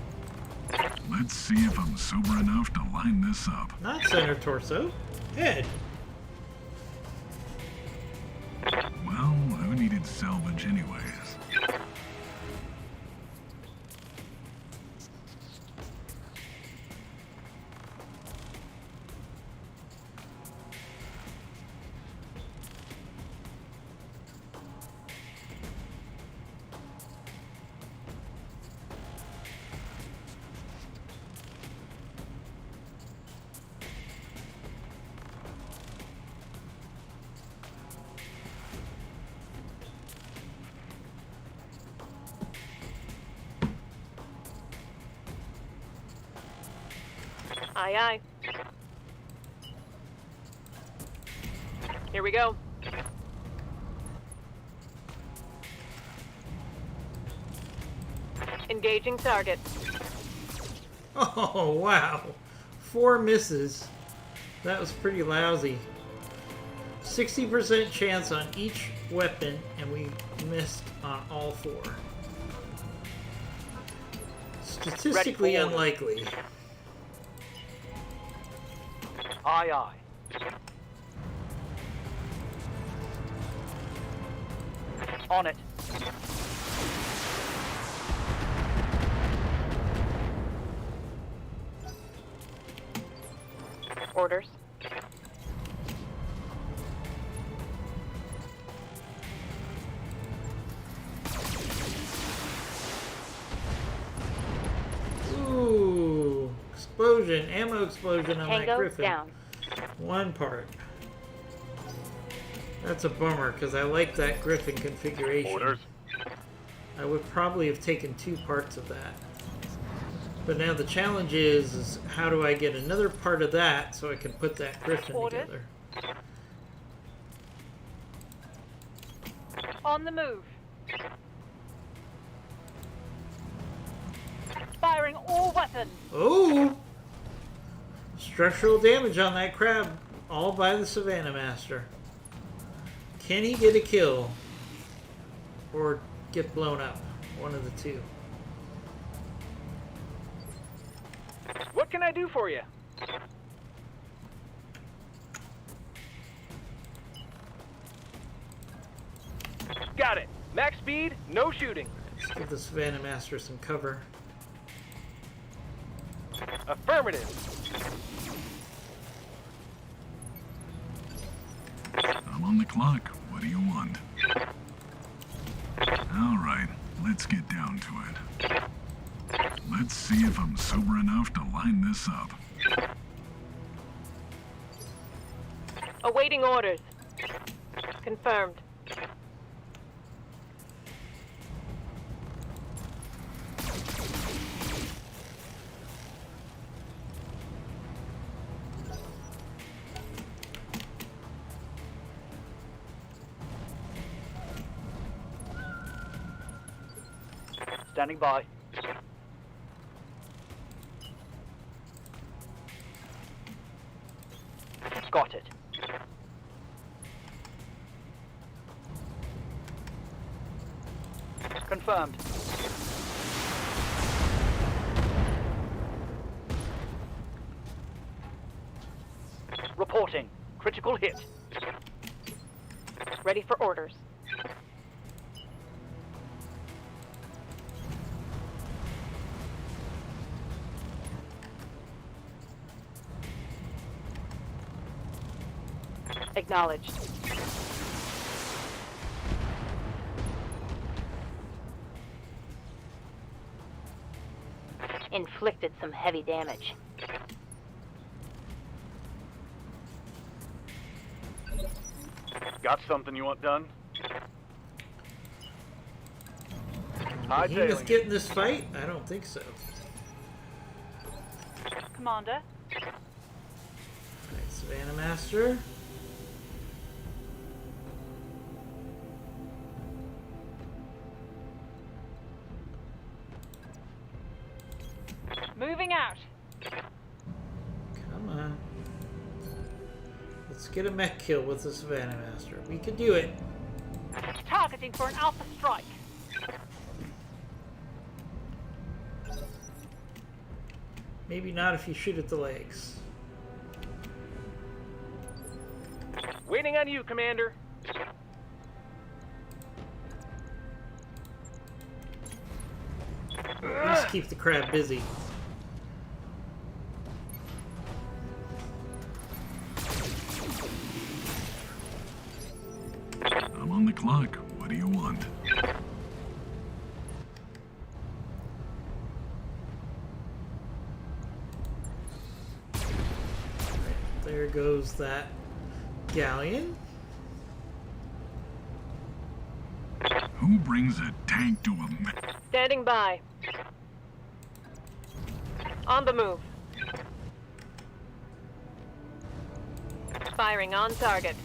[SPEAKER 3] Let's see if I'm sober enough to line this up.
[SPEAKER 1] Not center torso. Head.
[SPEAKER 3] Well, who needed salvage anyways?
[SPEAKER 4] Aye, aye.
[SPEAKER 5] Here we go.
[SPEAKER 4] Engaging target.
[SPEAKER 1] Oh, wow. 4 misses. That was pretty lousy. 60% chance on each weapon, and we missed on all 4. Statistically
[SPEAKER 5] Ready for order.
[SPEAKER 1] unlikely.
[SPEAKER 5] Aye, aye. On it.
[SPEAKER 4] Orders.
[SPEAKER 1] Ooh. Explosion. Ammo explosion on that
[SPEAKER 4] Tango
[SPEAKER 1] griffin.
[SPEAKER 4] down.
[SPEAKER 1] 1 part. That's a bummer, because I like that griffin configuration.
[SPEAKER 2] Orders.
[SPEAKER 1] I would probably have taken 2 parts of that. But now the challenge is how do I get another part of that so I can put that griffin
[SPEAKER 4] Orders.
[SPEAKER 1] together.
[SPEAKER 4] On the move. Firing all weapons.
[SPEAKER 1] Oh! Structural damage on that crab, all by the Savannah Master. Can he get a kill? Or get blown up? One of the two.
[SPEAKER 5] What can I do for you? Got it. Max speed, no shooting.
[SPEAKER 1] Let's give the Savannah Master some cover.
[SPEAKER 5] Affirmative.
[SPEAKER 3] I'm on the clock. What do you want? All right, let's get down to it. Let's see if I'm sober enough to line this up.
[SPEAKER 4] Awaiting orders. Confirmed.
[SPEAKER 5] Standing by. Got it. Confirmed. Reporting. Critical hit.
[SPEAKER 4] Ready for orders. Acknowledged. Inflicted some heavy damage.
[SPEAKER 2] Got something you want done?
[SPEAKER 1] Behemoth get in this fight? I don't think so.
[SPEAKER 4] Commander.
[SPEAKER 1] Alright, Savannah Master.
[SPEAKER 4] Moving out.
[SPEAKER 1] Come on. Let's get a mech kill with the Savannah Master. We could do it.
[SPEAKER 4] Targeting for an alpha strike.
[SPEAKER 1] Maybe not if you shoot at the legs.
[SPEAKER 5] Waiting on you, Commander.
[SPEAKER 1] Let's keep the crab busy.
[SPEAKER 3] I'm on the clock. What do you want?
[SPEAKER 1] There goes that galleon.
[SPEAKER 3] Who brings a tank to a
[SPEAKER 4] Standing by. On the move. Firing on target.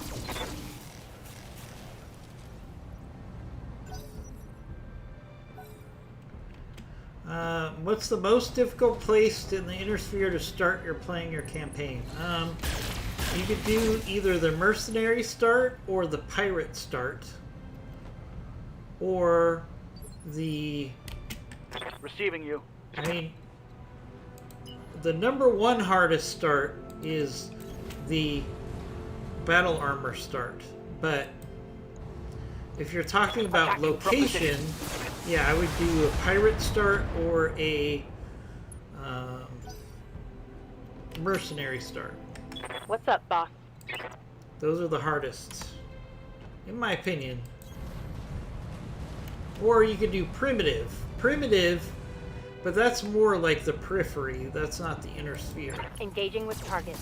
[SPEAKER 1] What's the most difficult place in the inner sphere to start playing your campaign? You could do either the mercenary start or the pirate start, or the.
[SPEAKER 5] Receiving you.
[SPEAKER 1] I mean, the number one hardest start is the battle armor start, but if you're talking about location, yeah, I would do a pirate start or a mercenary start.
[SPEAKER 4] What's up, boss?
[SPEAKER 1] Those are the hardest, in my opinion. Or you could do primitive. Primitive, but that's more like the periphery. That's not the inner sphere.
[SPEAKER 4] Engaging with target.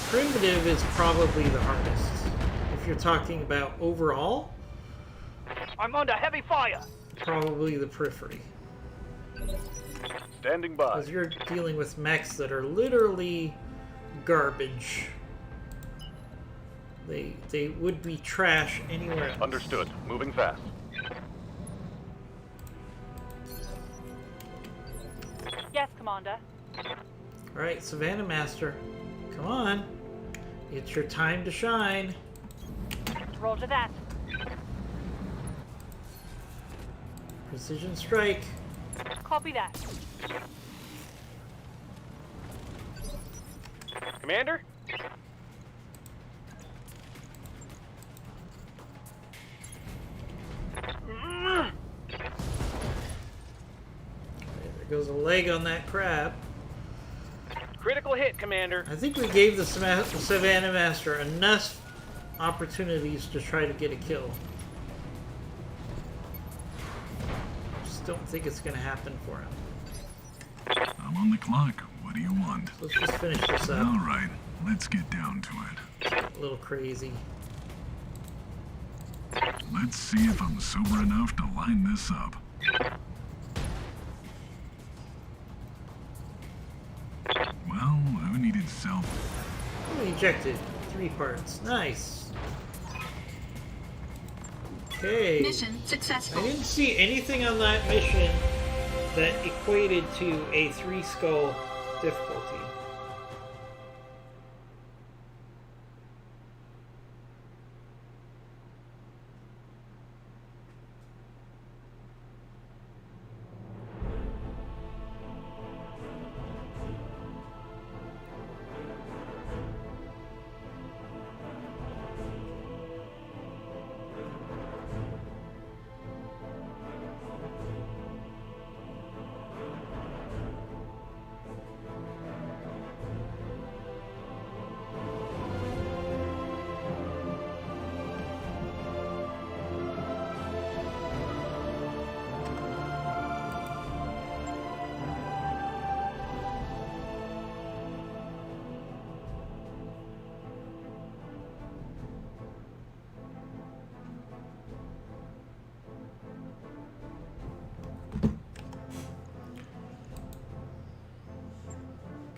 [SPEAKER 1] Primitive is probably the hardest. If you're talking about overall,
[SPEAKER 5] I'm under heavy fire.
[SPEAKER 1] probably the periphery.
[SPEAKER 2] Standing by.
[SPEAKER 1] Because you're dealing with mechs that are literally garbage. They would be trash anywhere else.
[SPEAKER 2] Understood. Moving fast.
[SPEAKER 4] Yes, Commander.
[SPEAKER 1] Alright, Savannah Master. Come on. It's your time to shine.
[SPEAKER 4] Roger that.
[SPEAKER 1] Precision strike.
[SPEAKER 4] Copy that.
[SPEAKER 5] Commander?
[SPEAKER 1] There goes a leg on that crab.
[SPEAKER 5] Critical hit, Commander.
[SPEAKER 1] I think we gave the Savannah Master enough opportunities to try to get a kill. Just don't think it's going to happen for him.
[SPEAKER 3] I'm on the clock. What do you want?
[SPEAKER 1] Let's just finish this up.
[SPEAKER 3] All right, let's get down to it.
[SPEAKER 1] A little crazy.
[SPEAKER 3] Let's see if I'm sober enough to line this up. Well, who needed self?
[SPEAKER 1] Oh, ejected. 3 parts. Nice. Okay.
[SPEAKER 8] Mission
[SPEAKER 1] I
[SPEAKER 8] successful.
[SPEAKER 1] didn't see anything on that mission that equated to a 3-skull difficulty.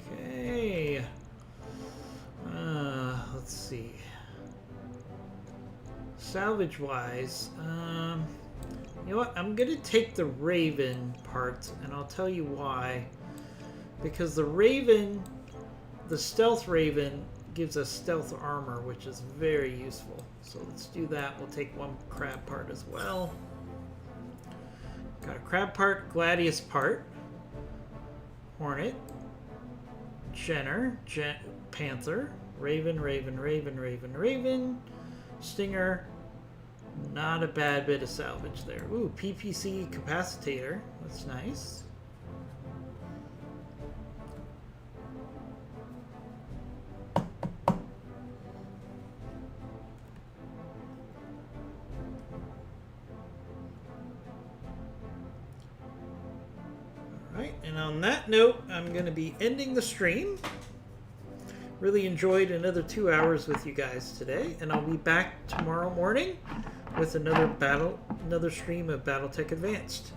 [SPEAKER 1] Okay. Let's see. Salvage wise, you know what? I'm gonna take the Raven part, and I'll tell you why. Because the Raven, the Stealth Raven, gives us stealth armor, which is very useful. So let's do that. We'll take one crab part as well. Got a crab part, gladius part, hornet, Jenner, panther, raven, raven, raven, raven, raven, stinger. Not a bad bit of salvage there. Ooh, PPC capacitator. That's nice. Alright, and on that note, I'm going to be ending the stream. Really enjoyed another 2 hours with you guys today, and I'll be back tomorrow morning with another stream of BattleTech Advanced.